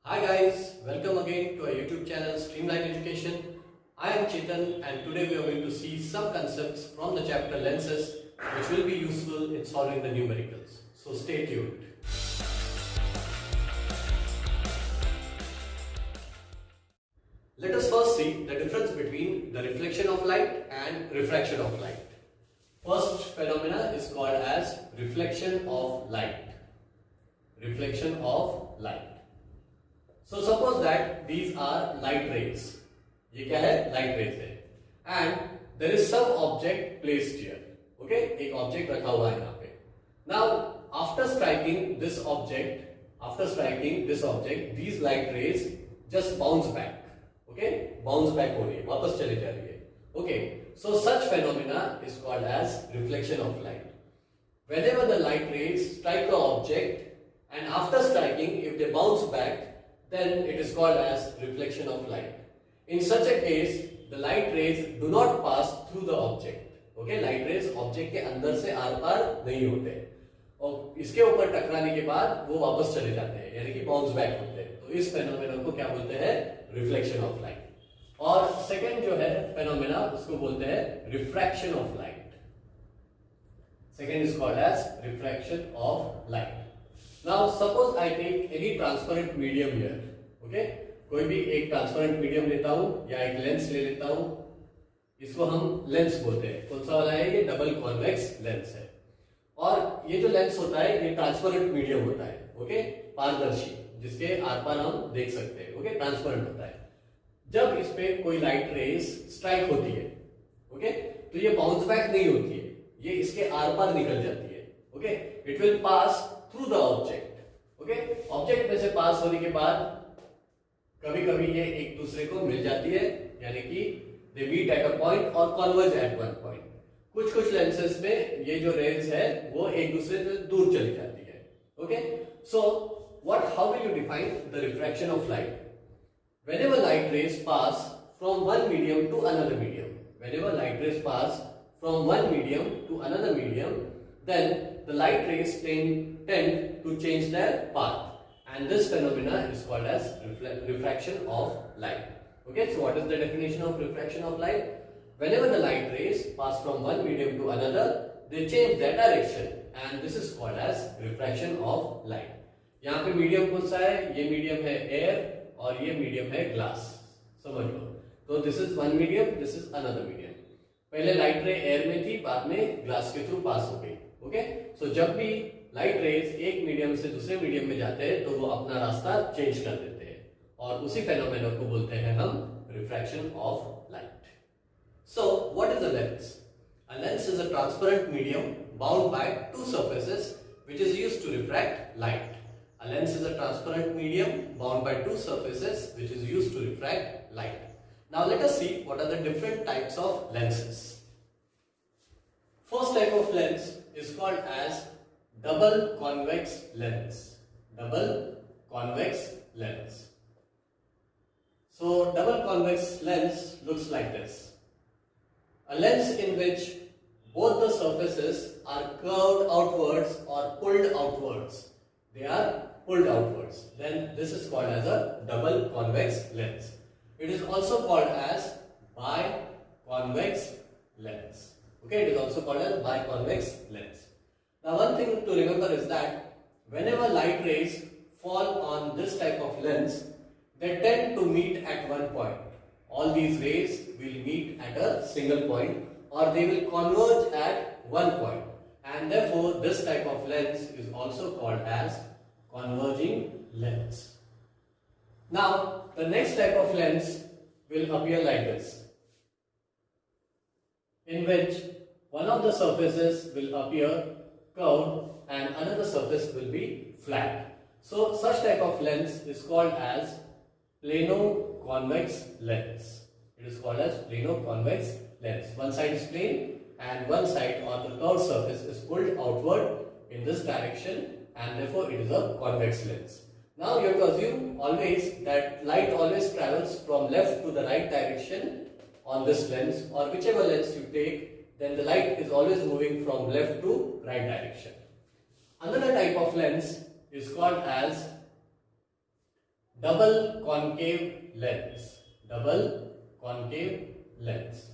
Hi guys, welcome again to our YouTube channel Streamline Education. I am Chetan and today we are going to see some concepts from the chapter Lenses which will be useful in solving the numericals. So stay tuned. Let us first see the difference between the reflection of light and refraction of light. First phenomena is called as reflection of light. Reflection of light. So suppose that these are light rays. ये क्या है? Light rays है. And there is some object placed here. Okay? एक object रखा हुआ है यहाँ पे. Now after striking this object, these light rays just bounce back. Okay? Bounce back हो रही है, वापस चली जा रही है. Okay? So such phenomena is called as reflection of light. Whenever the light rays strike the object and after striking, if they bounce back, then it is called as reflection of light. In such a case, the light rays do not pass through the object. Okay, light rays object के अंदर से are पार नहीं होते और इसके ऊपर टकराने के बाद वो वापस चले जाते हैं, यानी कि बाउंस बैक होते हैं. तो इस फेनोमेना को क्या बोलते हैं? Reflection of light. और सेकंड जो है फेनोमेना उसको बोलते हैं refraction of light. Second is called as refraction of light. Now suppose I take any transparent medium here. Okay? कोई भी एक ट्रांसपेरेंट मीडियम लेता हूं या एक लेंस ले लेता हूं. इसको हम लेंस बोलते हैं. कौन सा वाला है? ये डबल कॉन्वेक्स लेंस है. और ये जो लेंस होता है ये ट्रांसपेरेंट मीडियम होता है. ओके? पारदर्शी, जिसके आर पार हम देख सकते हैं. ओके? ट्रांसपेरेंट होता है. जब इस पे कोई लाइट रेज स्ट्राइक होती है, ओके, तो ये बाउंस बैक नहीं होती है, ये इसके आर पार निकल जाती है. Okay? It will pass through the object. Okay? Object में से पास होने के बाद कभी कभी ये एक दूसरे को मिल जाती है, यानी कि they meet at a point और कन्वर्ज एट वन पॉइंट. कुछ लेंसेज में ये जो रेज है वो एक दूसरे से दूर चली जाती है. Okay? So how will you define the refraction of light? Whenever light rays pass from one medium to another medium, then the light rays tend to change their path, and this phenomena is called as refraction of light. Okay, so what is the definition of refraction of light? Whenever the light rays pass from one medium to another, they change their direction, and this is called as refraction of light. यहाँ पे medium कौन सा है? ये medium है air और ये medium है ग्लास. समझ लो. तो this is one medium, this is another medium. पहले लाइट रे एयर में थी, बाद में ग्लास के थ्रू पास हो गई. ओके? सो जब भी लाइट रेज एक मीडियम से दूसरे मीडियम में जाते हैं तो वो अपना रास्ता चेंज कर देते हैं और उसी फेनोमेना को बोलते हैं हम refraction of light. So what is a lens? A lens is a transparent medium bound by two surfaces which is used to refract light. A lens is a transparent medium bound by two surfaces which is used to refract light. Now let us see what are the different types of lenses. First type of lens is called as double convex lens. Double convex lens. So double convex lens looks like this. A lens in which both the surfaces are curved outwards or pulled outwards. They are pulled outwards. Then this is called as a double convex lens. It is also called as biconvex lens. Okay, it is also called as biconvex lens. Now one thing to remember is that whenever light rays fall on this type of lens, they tend to meet at one point. All these rays will meet at a single point or they will converge at one point. And therefore this type of lens is also called as converging lens. Now the next type of lens will appear like this, in which one of the surfaces will appear curved and another surface will be flat. So such type of lens is called as plano-convex lens. It is called as plano-convex lens. One side is plane and one side or the curved surface is pulled outward in this direction, and therefore it is a convex lens. Now you have to assume always that light always travels from left to the right direction on this lens, or whichever lens you take, then the light is always moving from left to right direction. Another type of lens is called as double concave lens. Double concave lens.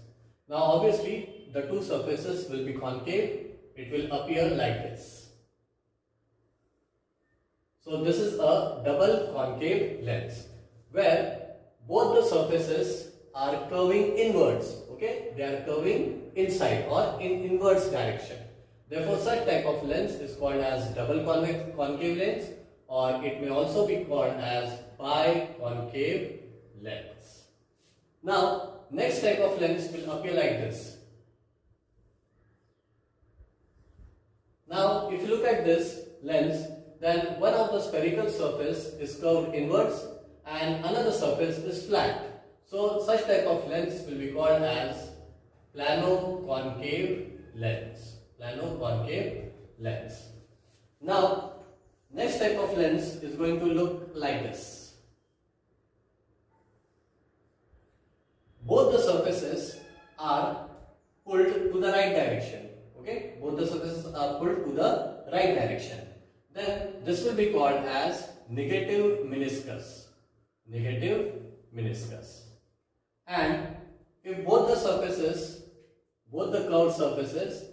Now obviously the two surfaces will be concave. It will appear like this. So this is a double concave lens where both the surfaces are curving inwards. Okay, they are curving inside or in inwards direction. Therefore, such type of lens is called as double concave lens, or it may also be called as biconcave lens. Now, next type of lens will appear like this. Now, if you look at this lens, then one of the spherical surface is curved inwards and another surface is flat. So, such type of lens will be called as plano-concave lens. Plano-concave lens. Now, next type of lens is going to look like this. Both the surfaces are pulled to the right direction. Okay, both the surfaces are pulled to the right direction. Then this will be called as negative meniscus. Negative meniscus. And if both the surfaces, both the curved surfaces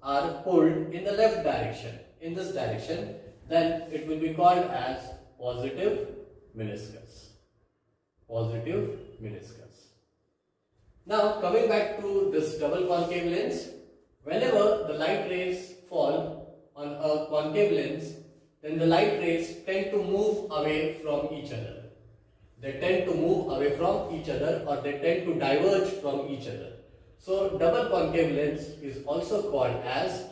are pulled in the left direction, in this direction, then it will be called as positive meniscus. Positive meniscus. Now coming back to this double concave lens, whenever the light rays fall on a concave lens, then the light rays tend to move away from each other. They tend to move away from each other, or they tend to diverge from each other. So double concave lens is also called as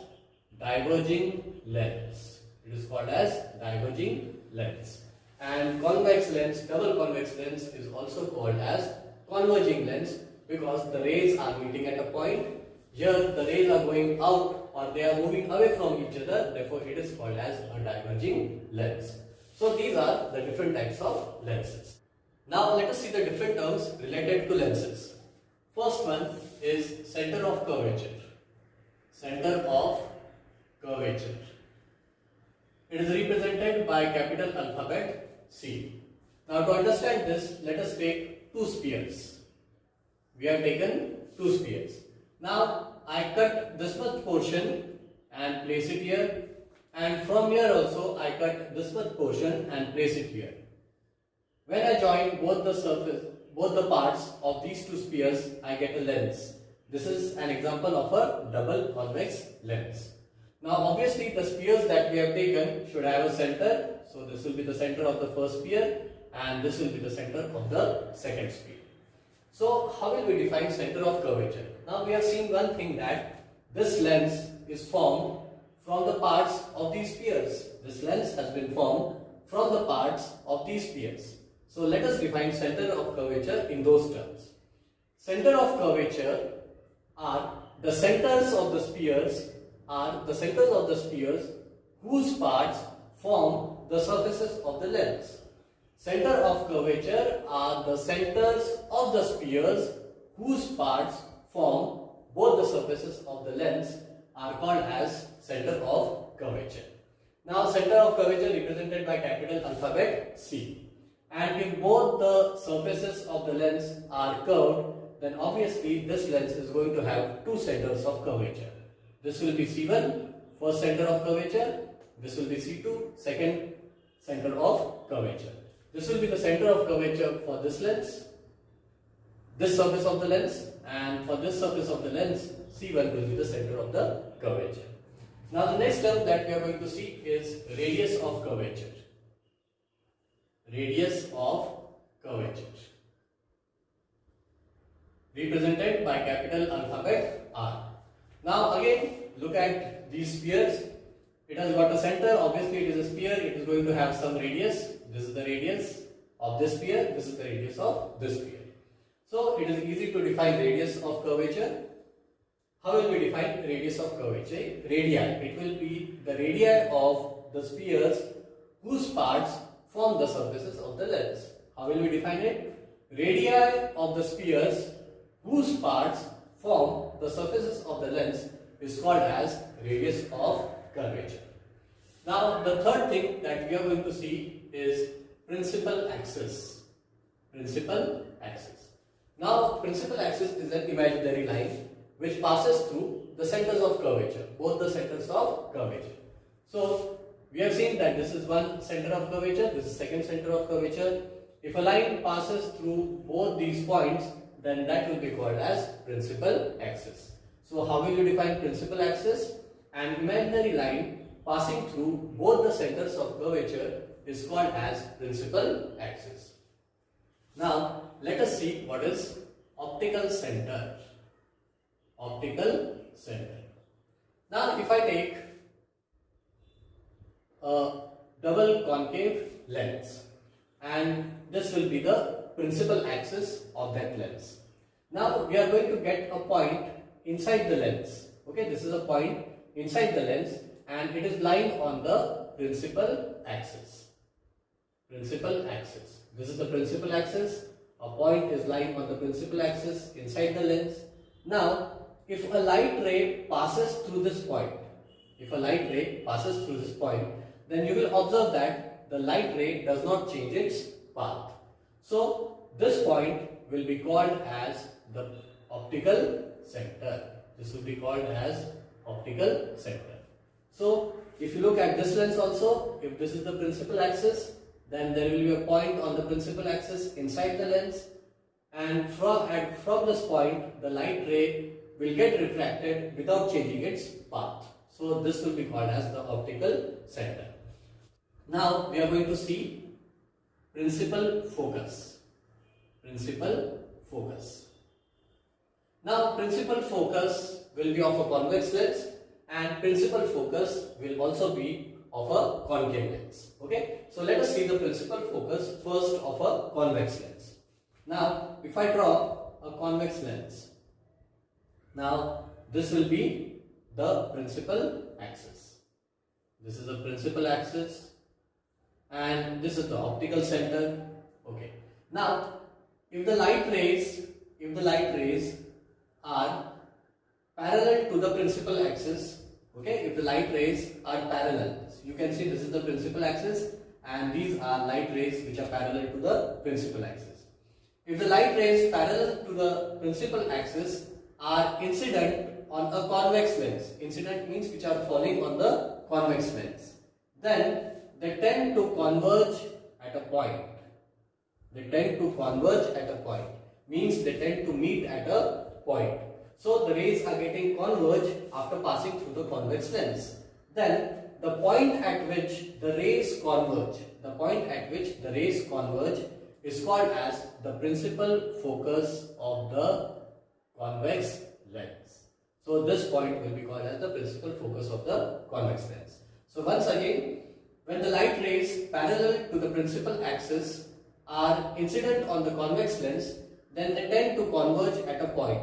diverging lens. It is called as diverging lens. And convex lens, double convex lens is also called as converging lens, because the rays are meeting at a point. Here the rays are going out or they are moving away from each other, therefore it is called as a diverging lens. So these are the different types of lenses. Now let us see the different terms related to lenses. First one is center of curvature. Center of curvature. It is represented by capital alphabet C. Now to understand this, let us take two spheres. We have taken two spheres. Now I cut this much portion and place it here, and from here also I cut this much portion and place it here. When I join both the parts of these two spheres, I get a lens. This is an example of a double convex lens. Now obviously the spheres that we have taken should have a center. So this will be the center of the first sphere and this will be the center of the second sphere. So how will we define center of curvature? Now we have seen one thing, that this lens is formed from the parts of these spheres. This lens has been formed from the parts of these spheres. So let us define center of curvature in those terms. Center of curvature are the centers of the spheres whose parts form the surfaces of the lens. Center of curvature are the centers of the spheres whose parts form both the surfaces of the lens are called as center of curvature. Now center of curvature represented by capital alphabet C. And if both the surfaces of the lens are curved, then obviously this lens is going to have two centers of curvature. This will be C1, first center of curvature. This will be C2, second center of curvature. This will be the center of curvature for this lens, this surface of the lens, and for this surface of the lens, C1 will be the center of the curvature. Now the next term that we are going to see is radius of curvature. Radius of curvature, represented by capital alphabet R. Now again, look at these spheres. It has got a center. Obviously it is a sphere. It is going to have some radius. This is the radius of this sphere. This is the radius of this sphere. So it is easy to define radius of curvature. How will we define radius of curvature? Radii. It will be the radii of the spheres whose parts form the surfaces of the lens. How will we define it? Radii of the spheres whose parts form the surfaces of the lens is called as radius of curvature. Now the third thing that we are going to see is principal axis. Principal axis. Now, principal axis is an imaginary line which passes through the centers of curvature, both the centers of curvature. So, we have seen that this is one center of curvature, this is second center of curvature. If a line passes through both these points, then that will be called as principal axis. So, how will you define principal axis? An imaginary line passing through both the centers of curvature is called as principal axis. Now, let us see what is optical center. Optical center. Now, if I take a double concave lens, and this will be the principal axis of that lens. Now, we are going to get a point inside the lens. Okay, this is a point inside the lens, and it is lying on the principal axis. Principal axis. This is the principal axis. A point is lying on the principal axis inside the lens. Now, if a light ray passes through this point, then you will observe that the light ray does not change its path. So, this point will be called as the optical center. This will be called as optical center. So, if you look at this lens also, if this is the principal axis, then there will be a point on the principal axis inside the lens, and from this point the light ray will get refracted without changing its path. So this will be called as the optical center. Now we are going to see principal focus. Principal focus. Now principal focus will be of a convex lens, and principal focus will also be of a concave lens. Okay, so let us see the principal focus first of a convex lens. Now, if I draw a convex lens, now this will be the principal axis. This is the principal axis, and this is the optical center. Okay. Now, if the light rays are parallel to the principal axis, okay, if the light rays are parallel, you can see this is the principal axis, and these are light rays which are parallel to the principal axis. If the light rays parallel to the principal axis are incident on a convex lens, incident means which are falling on the convex lens, then they tend to converge at a point. Means they tend to meet at a point. So the rays are getting converged after passing through the convex lens. Then the point at which the rays converge, is called as the principal focus of the convex lens. So this point will be called as the principal focus of the convex lens. So once again, when the light rays parallel to the principal axis are incident on the convex lens, then they tend to converge at a point.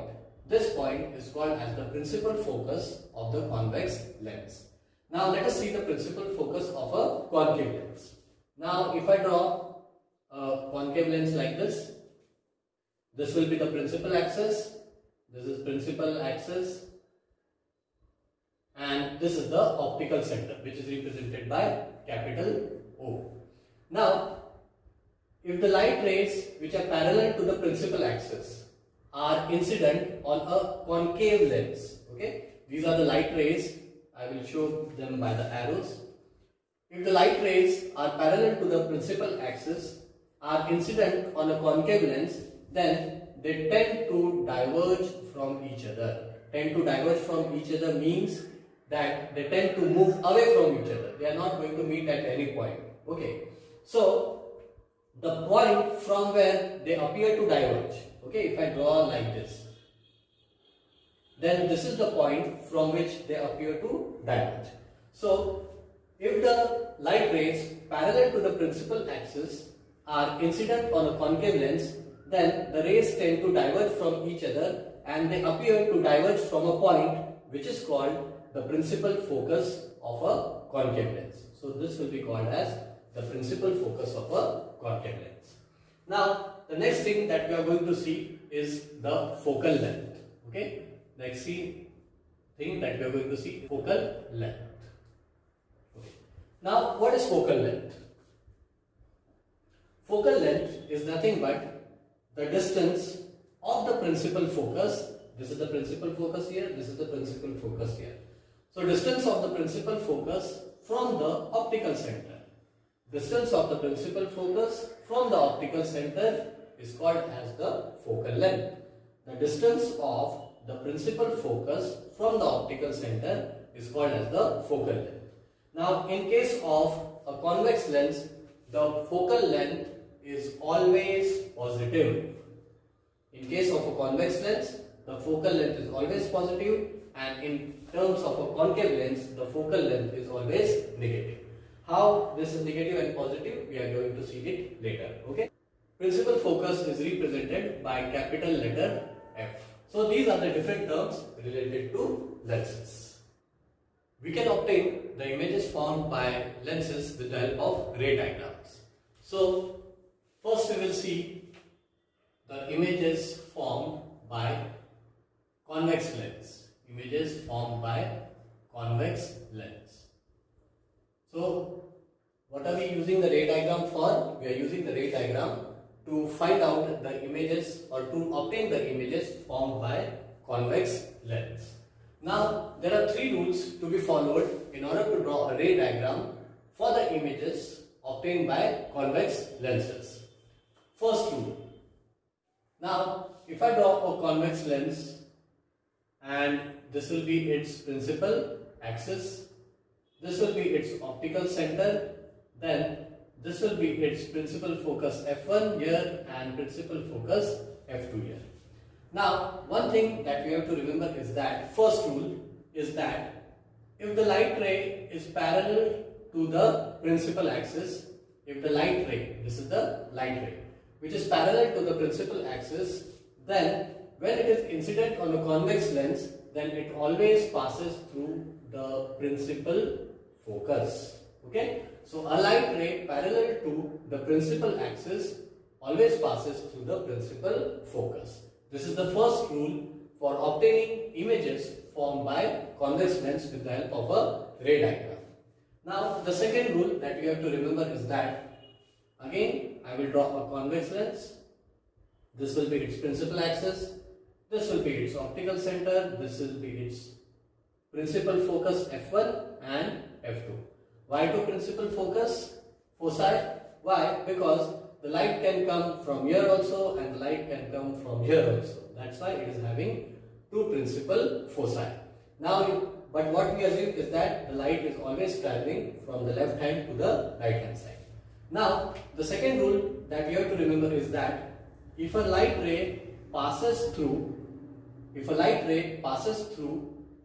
This point is called as the principal focus of the convex lens. Now let us see the principal focus of a concave lens. Now if I draw a concave lens like this will be the principal axis, this is principal axis, and this is the optical center, which is represented by capital O. Now, if the light rays which are parallel to the principal axis are incident on a concave lens, okay, these are the light rays, I will show them by the arrows. If the light rays are parallel to the principal axis are incident on a concave lens, then they tend to diverge from each other. Tend to diverge from each other means that they tend to move away from each other. They are not going to meet at any point. Okay. So, the point from where they appear to diverge, okay, if I draw like this, then this is the point from which they appear to diverge. So, if the light rays parallel to the principal axis are incident on a concave lens, then the rays tend to diverge from each other and they appear to diverge from a point which is called the principal focus of a concave lens. So this will be called as the principal focus of a concave lens. Now the next thing that we are going to see is the focal length. Okay, next thing that we are going to see, focal length. Okay. Now what is focal length? focal length is nothing but the distance of the principal focus. This is the principal focus here, this is the principal focus here. So distance of the principal focus from the optical center. Distance of the principal focus from the optical center is called as the focal length. The distance of the principal focus from the optical center is called as the focal length. Now, in case of a convex lens, the focal length is always positive. In case of a convex lens, the focal length is always positive, and in terms of a concave lens, the focal length is always negative. How this is negative and positive, we are going to see it later. Okay. Principal focus is represented by capital letter F. So these are the different terms related to lenses. We can obtain the images formed by lenses with the help of ray diagrams. So first we will see the images formed by convex lens. Images formed by convex lens. So what are we using the ray diagram for? We are using the ray diagram to find out the images or to obtain the images formed by convex lens. Now there are three rules to be followed in order to draw a ray diagram for the images obtained by convex lenses. First rule. Now if I draw a convex lens and this will be its principal axis, this will be its optical center, then this will be its principal focus f1 here and principal focus f2 here. Now one thing that we have to remember is that first rule is that if the light ray is parallel to the principal axis, if the light ray, this is the light ray, which is parallel to the principal axis, then when it is incident on a convex lens, then it always passes through the principal focus. Okay, so a light ray parallel to the principal axis always passes through the principal focus. This is the first rule for obtaining images formed by convex lens with the help of a ray diagram. Now the second rule that you have to remember is that, again I will draw a convex lens. This will be its principal axis, this will be its optical center, this will be its principal focus f1 and f2. Why to principal focus? Foci. Why? Because the light can come from here also and the light can come from here also. That's why it is having two principal foci. Now, but what we assume is that the light is always traveling from the left hand to the right hand side. Now, the second rule that you have to remember is that if a light ray passes through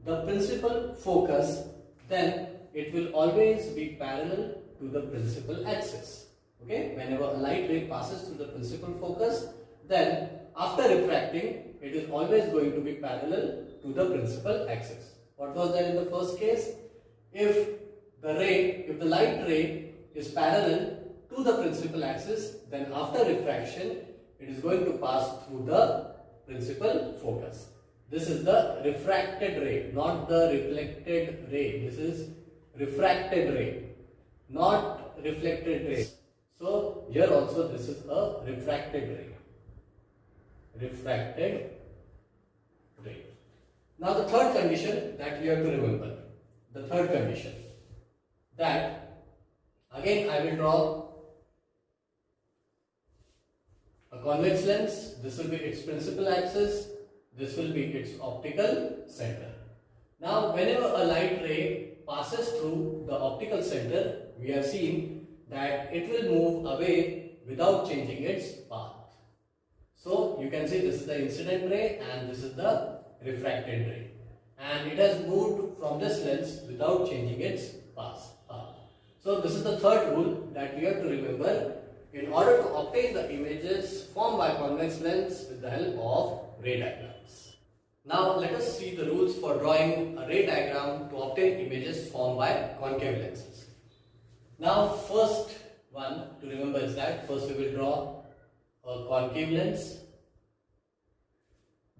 the principal focus, then it will always be parallel to the principal axis. Okay, whenever a light ray passes through the principal focus, then after refracting, it is always going to be parallel to the principal axis. What was that in the first case? If the light ray is parallel to the principal axis, then after refraction, it is going to pass through the principal focus. This is the refracted ray, not the reflected ray. This is refracted ray, not reflected ray. So here also this is a refracted ray. Refracted ray. Now the third condition that we have to remember. The third condition, that again I will draw a convex lens. This will be its principal axis. This will be its optical center. Now whenever a light ray passes through the optical center, we have seen that it will move away without changing its path. So you can see this is the incident ray and this is the refracted ray, and it has moved from this lens without changing its path. So this is the third rule that you have to remember in order to obtain the images formed by convex lens with the help of ray diagrams. Now let us see the rules for drawing a ray diagram to obtain images formed by concave lenses. Now first one to remember is that first we will draw a concave lens.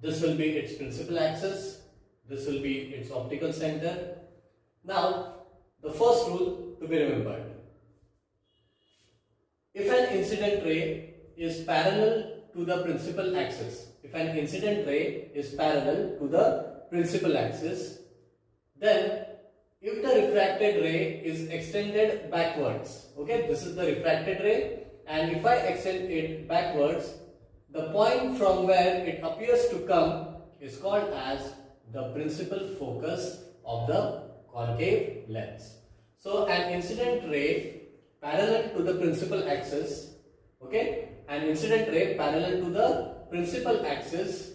This will be its principal axis. This will be its optical center. Now the first rule to be remembered. If an incident ray is parallel to the principal axis, if an incident ray is parallel to the principal axis, then if the refracted ray is extended backwards, okay, this is the refracted ray, and if I extend it backwards, the point from where it appears to come is called as the principal focus of the concave lens. So an incident ray parallel to the principal axis, okay, an incident ray parallel to the principal axis,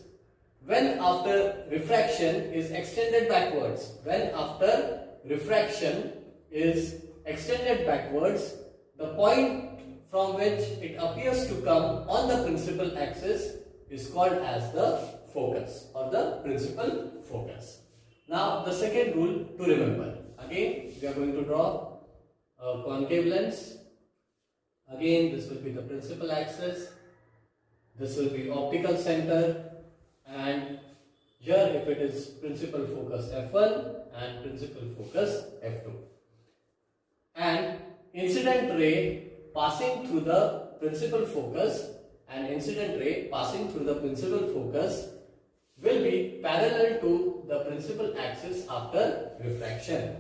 when after refraction is extended backwards, when after refraction is extended backwards, the point from which it appears to come on the principal axis is called as the focus or the principal focus. Now the second rule to remember, again we are going to draw a concave lens. Again this will be the principal axis, this will be optical center, and here if it is principal focus f1 and principal focus f2, and incident ray passing through the principal focus and incident ray passing through the principal focus will be parallel to the principal axis after refraction.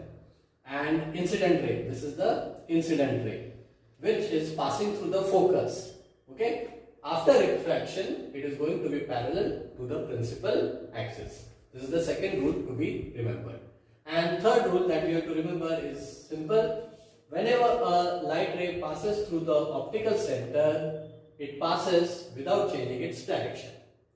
And incident ray, this is the incident ray which is passing through the focus, okay, after refraction it is going to be parallel to the principal axis. This is the second rule to be remembered. And third rule that you have to remember is simple. Whenever a light ray passes through the optical center, it passes without changing its direction,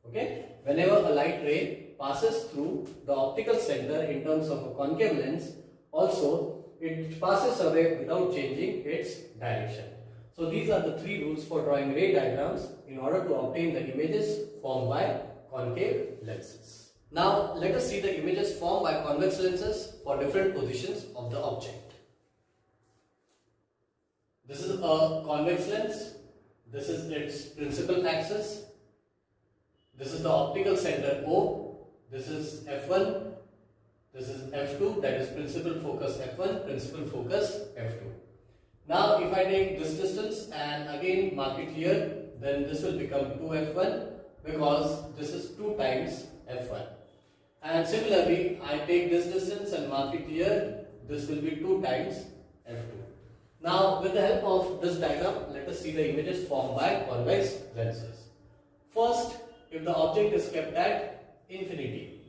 okay. Whenever a light ray passes through the optical center in terms of a concave lens, also it passes away without changing its direction. So these are the three rules for drawing ray diagrams in order to obtain the images formed by concave lenses. Now let us see the images formed by convex lenses for different positions of the object. This is a convex lens, this is its principal axis, this is the optical center O, this is f1, this is f2, that is principal focus f1, principal focus f2. Now if I take this distance and again mark it here, then this will become 2f1 because this is 2 times f1. And similarly I take this distance and mark it here, this will be 2 times f2. Now with the help of this diagram, let us see the images formed by convex lenses. First, if the object is kept at infinity,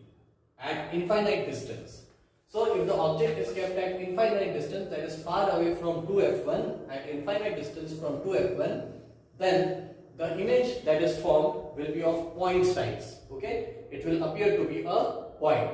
at infinite distance. So if the object is kept at infinite distance, that is far away from 2f1, at infinite distance from 2f1, then the image that is formed will be of point size, okay. It will appear to be a point.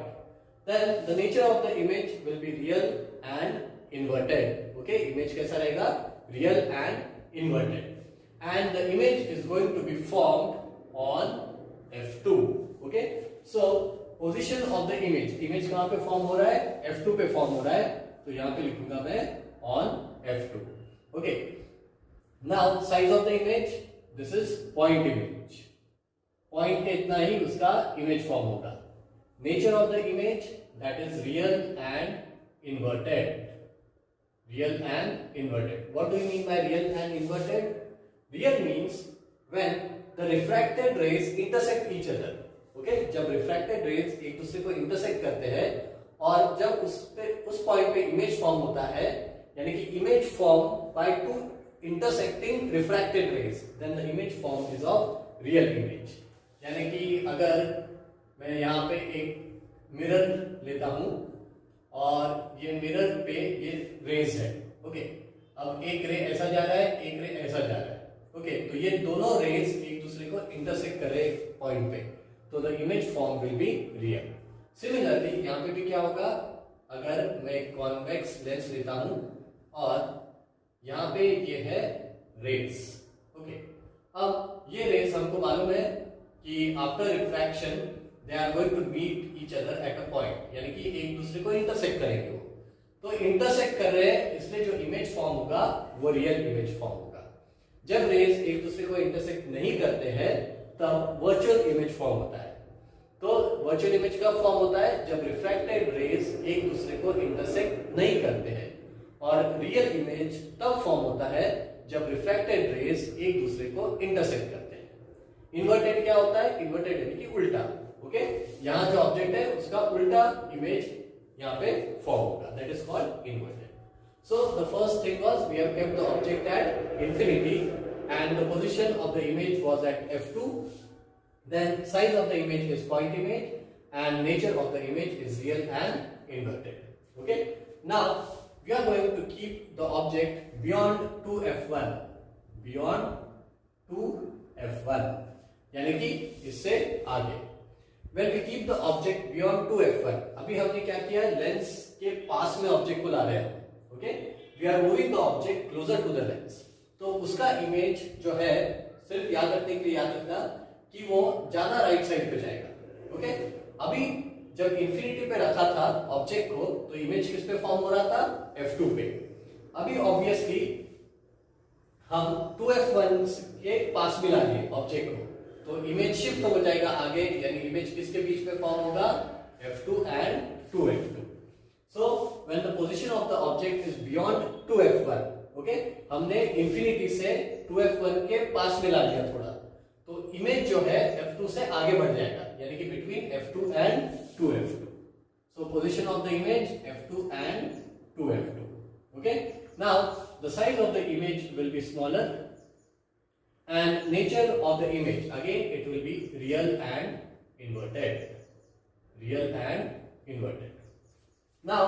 Then the nature of the image will be real and inverted, okay. Image kaisa rahega? Real and inverted, and the image is going to be formed on f2, okay. So position of the image कहां पे form हो रहा है? f2 पे form हो रहा है, तो यहां पे लिखूंगा मैं on f2, okay. Now size of the image, this is point image, point पे इतना ही उसका इमेज फॉर्म होगा. Nature of the image, that is real and inverted, real and inverted. What do you mean by real and inverted? Real means when the refracted rays intersect each other, okay. जब refracted rays एक दूसरे को intersect करते हैं और जब उस point पे इमेज फॉर्म होता है, यानी कि image form by two intersecting refracted rays, then the image form is of real image. यानी कि अगर मैं यहाँ पे एक मिरर लेता हूं और ये मिरर पे ये रेज है, ओके. अब एक रे ऐसा जा रहा है, एक रे ऐसा जा रहा है, ओके. तो ये दोनों रेज एक दूसरे को इंटरसेक्ट कर रहे हैं पॉइंट पे, तो the image form will be real. Similarly यहाँ पे भी क्या होगा, अगर मैं कॉन्वेक्स लेंस लेता हूं और यहाँ पे ये है रेज, ओके. अब ये रेज हमको मालूम है कि after refraction they are going to meet each other at a point, यानी कि एक दूसरे को इंटरसेक्ट करेंगे वो. तो इंटरसेक्ट कर रहे हैं, इसलिए जो इमेज फॉर्म होगा वो रियल इमेज फॉर्म होगा. जब रेज एक दूसरे को इंटरसेक्ट नहीं करते हैं तब वर्चुअल इमेज फॉर्म होता है. तो वर्चुअल इमेज कब फॉर्म होता है? जब रिफ्रैक्टेड रेज एक दूसरे को इंटरसेक्ट नहीं करते हैं. और रियल इमेज तब फॉर्म होता है जब रिफ्रैक्टेड रेज एक दूसरे को इंटरसेक्ट करते हैं। इन्वर्टेड क्या होता है? इन्वर्टेड यानी कि उल्टा। ओके, यहाँ जो ऑब्जेक्ट है उसका उल्टा इमेज यहाँ पे फॉर्म होगा, that is called inverted. So the first thing was we have kept the object at infinity and the position of the image was at f2. Then size of the image is point image and nature of the image is real and inverted. Okay, now we are going to keep the object beyond 2f1, beyond 2f1 यानी कि इससे आगे। When we keep the object beyond 2f1, अभी हमने क्या किया, lens के पास में ऑब्जेक्ट को ला रहे हैं। Okay, we are moving the object closer to the lens, तो उसका इमेज जो है, सिर्फ याद रखने के लिए याद रखना कि वो ज्यादा राइट साइड पे जाएगा। ओके, अभी जब इंफिनिटी पे रखा था ऑब्जेक्ट को तो इमेज किस पे फॉर्म हो रहा था? f2 पे। अभी ऑब्वियसली हम 2f1 के पास मिला लिए ऑब्जेक्ट को, तो इमेज शिफ्ट हो जाएगा आगे, यानी इमेज किसके बीच में फॉर्म होगा? f2 and 2f2। So when the position of the object is beyond 2f1, okay, हमने इंफिनिटी से 2f1 के पास में ला लिया थोड़ा, तो इमेज जो है f2 से आगे बढ़ जाएगा, यानी कि between f2 and 2f2। So position of the image f2 and 2f2। Okay, now the size of the image will be smaller and nature of the image again it will be real and inverted, real and inverted. Now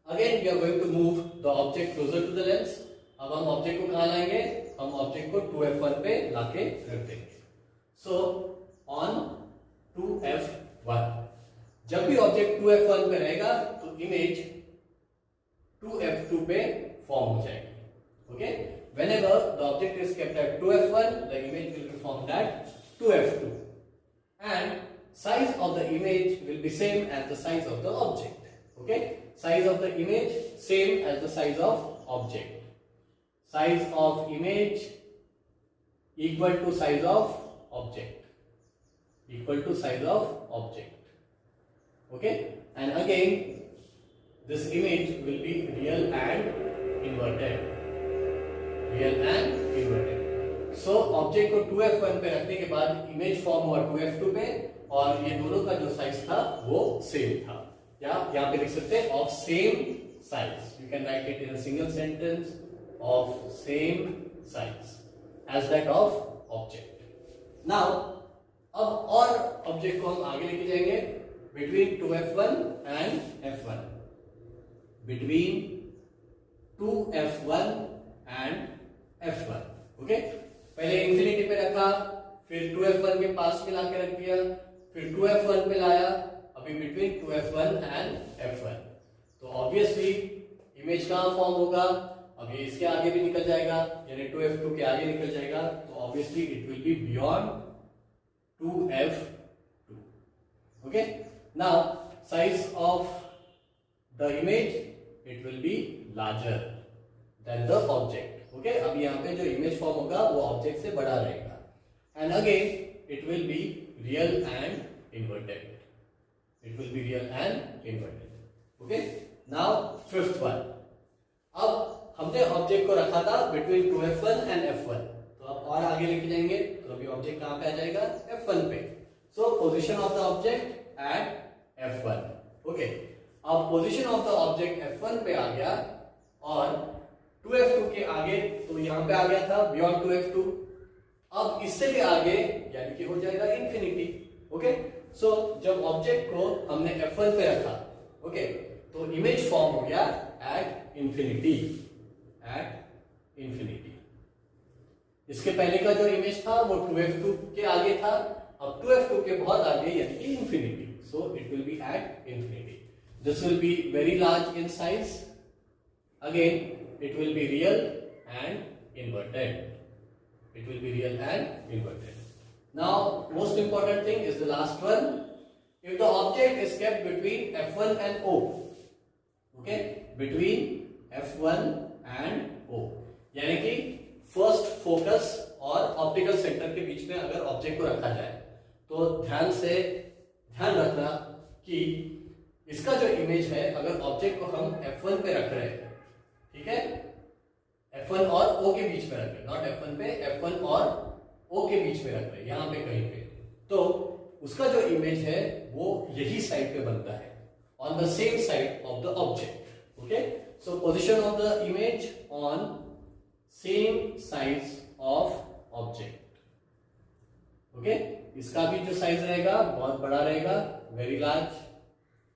again we are going to move the object closer to the lens। अब हम object को कहाँ लाएंगे? हम object को 2f1 पे लाके रख देंगे। सो ऑन 2f1, जब भी ऑब्जेक्ट 2f1 पे रहेगा तो इमेज 2f2 पे फॉर्म हो जाएगी। Okay, whenever the object is kept at 2f1, the image will be formed at 2f2 and size of the image will be same as the size of the object. Okay, size of the image same as the size of object, size of image equal to size of object, equal to size of object. Okay, and again this image will be real and inverted, real and inverted। so object को 2f1 पे रखने के बाद image form हुआ 2f2 पे, और ये दोनों का जो साइज था वो सेम था, या यहाँ पे लिख सकते हैं of same size. You can write it in a single sentence, of same size as that of object. Now अब और ऑब्जेक्ट को हम आगे लेके जाएंगे between 2f1 and f1, between 2f1 and f1। Okay, पहले इंफिनिटी पे रखा, फिर 2f1 के पास में लाके रख दिया, फिर 2f1 पे लाया, अभी बिटवीन 2f1 एंड f1। तो ऑब्वियसली इमेज कहाँ फॉर्म होगा? अभी इसके आगे भी निकल जाएगा, यानी 2f2 के आगे निकल जाएगा, तो obviously it will B beyond 2f2। Okay, now size of the image it will be larger than the object. Okay, अब यहाँ पे जो इमेज फॉर्म होगा वो ऑब्जेक्ट से बड़ा रहेगा, and again it will be real and inverted, it will be real and inverted। okay, now fifth one, अब हमने ऑब्जेक्ट को रखा था बिटवीन 2f1 एंड f1, तो अब और आगे लेके जाएंगे, तो अभी ऑब्जेक्ट कहाँ पे आ जाएगा? f1 पे। So position of the object at f1। Okay, अब position of the object f1 पे आ गया और 2f2 के आगे, तो यहाँ पे आ गया था बियॉन्ड 2f2, अब इससे भी आगे यानी कि हो जाएगा इंफिनिटी। ओके, सो जब ऑब्जेक्ट को हमने f1 पे रखा, ओके, तो इमेज फॉर्म हो गया एट इंफिनिटी, एट इंफिनिटी। इसके पहले का जो इमेज था वो 2f2 के आगे था, अब 2f2 के बहुत आगे यानी कि infinity, so it will B at infinity. This will be very large in size, again it will be real and inverted, it will be real and inverted। Now most important thing is the last one, if the object is kept between f1 and o, okay, between f1 and o, यानी कि first focus और optical centre के बीच में अगर object को रखा जाए, तो ध्यान रखना कि इसका जो इमेज है, अगर ऑब्जेक्ट को हम f1 पे रख रहे हैं, ठीक है, F1 और O के बीच में रख रहे, नॉट F1 पे, F1 और O के बीच में रख रहे, यहाँ पे कहीं पे, तो उसका जो इमेज है वो यही साइड पे बनता है, on the same side of the object. Okay, so position of the image on same size of object. Okay, इसका भी जो साइज रहेगा बहुत बड़ा रहेगा, वेरी लार्ज.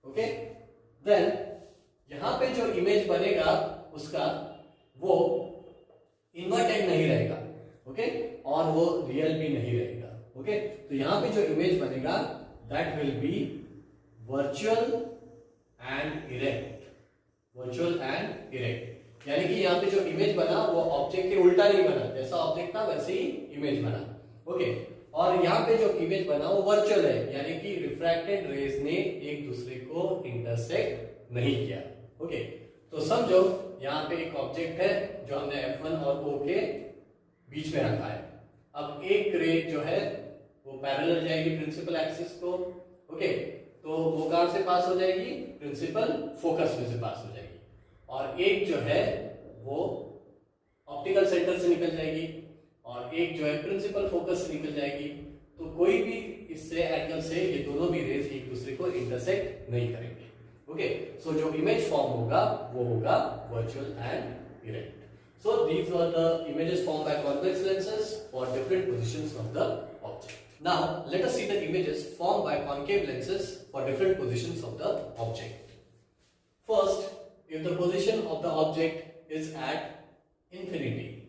ओके, देन यहां पे जो इमेज बनेगा उसका वो इन्वर्टेड नहीं रहेगा. ओके, और वो रियल भी नहीं रहेगा. ओके, तो यहां पे जो इमेज बनेगा that will be virtual and erect. Virtual and erect, यानी कि यहाँ पे जो इमेज बना वो ऑब्जेक्ट के उल्टा नहीं बना, जैसा ऑब्जेक्ट था वैसे ही इमेज बना. ओके, और यहाँ पे जो इमेज बना वो वर्चुअल है, यानी कि रिफ्रैक्टेड रेज ने एक दूसरे को इंटरसेक्ट नहीं किया. ओके, तो समझो यहाँ पे एक ऑब्जेक्ट है जो हमने F1 और O के बीच में रखा है. अब एक रे जो है वो पैरेलल जाएगी प्रिंसिपल एक्सिस को. ओके, तो वो कहां से पास हो जाएगी, प्रिंसिपल फोकस में से पास हो जाएगी, और एक जो है वो ऑप्टिकल सेंटर से निकल जाएगी, और एक जो है प्रिंसिपल फोकस से निकल जाएगी. तो कोई भी इससे एंगल से ये दोनों भी रेज एक दूसरे को इंटरसेक्ट नहीं करेंगे. ओके, सो जो इमेज फॉर्म होगा वो होगा virtual and erect. So these were the images formed by convex lenses for different positions of the object. Now let us see the images formed by concave lenses for different positions of the object. First, if the position of the object is at infinity,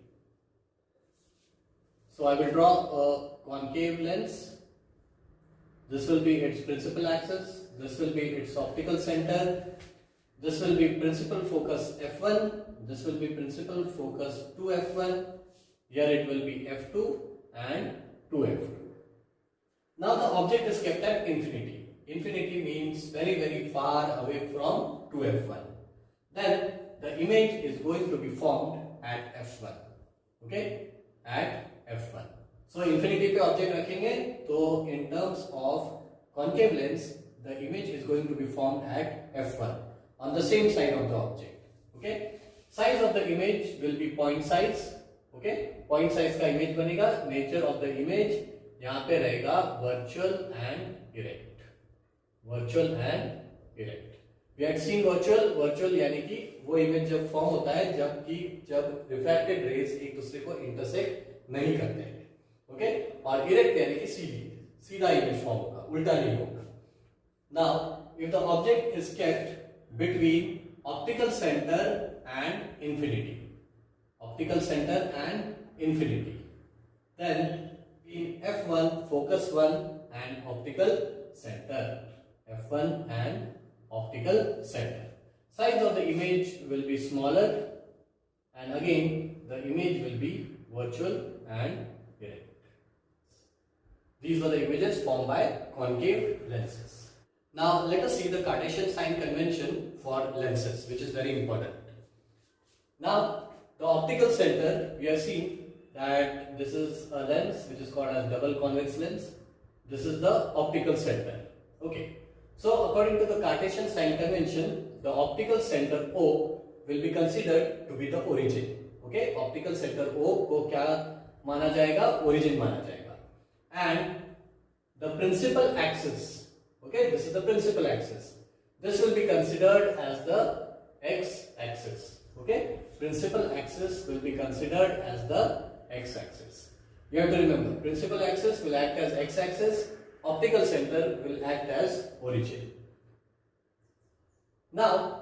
so I will draw a concave lens. This will be its principal axis, this will be its optical center, this will be principal focus F1, this will be principal focus 2F1, here it will be F2 and 2F2. Now the object is kept at infinity. Infinity means very very far away from 2F1. Then the image is going to be formed at F1. Okay, at F1. So infinity पे object रखेंगे तो in terms of concave lens the image is going to be formed at F1 on the same side of the object. Okay, size of the image will be point size. Okay, point size का image बनेगा. Nature of the image यहाँ पे रहेगा virtual and erect. Virtual and erect. We had seen virtual यानी कि वो image जब form होता है जब refracted rays एक दूसरे को intersect नहीं करते हैं. ओके, और erect यानी कि सीधा image form होगा, उल्टा नहीं होगा. Now if the object is kept between optical center and infinity, optical center and infinity, then in F1 focus 1 and optical center, F1 and optical center, size of the image will be smaller, and again the image will be virtual and erect. These were the images formed by concave lenses. Now let us see the Cartesian sign convention for lenses, which is very important. Now the optical center, we have seen that this is a lens which is called as double convex lens. This is the optical center. Okay, so according to the Cartesian sign convention, the optical center O will be considered to be the origin. Okay, optical center O को क्या माना जाएगा, origin माना जाएगा. And the principal axis, okay, this is the principal axis, this will be considered as the x-axis. Okay, principal axis will be considered as the x-axis. You have to remember, principal axis will act as x-axis, optical center will act as origin. Now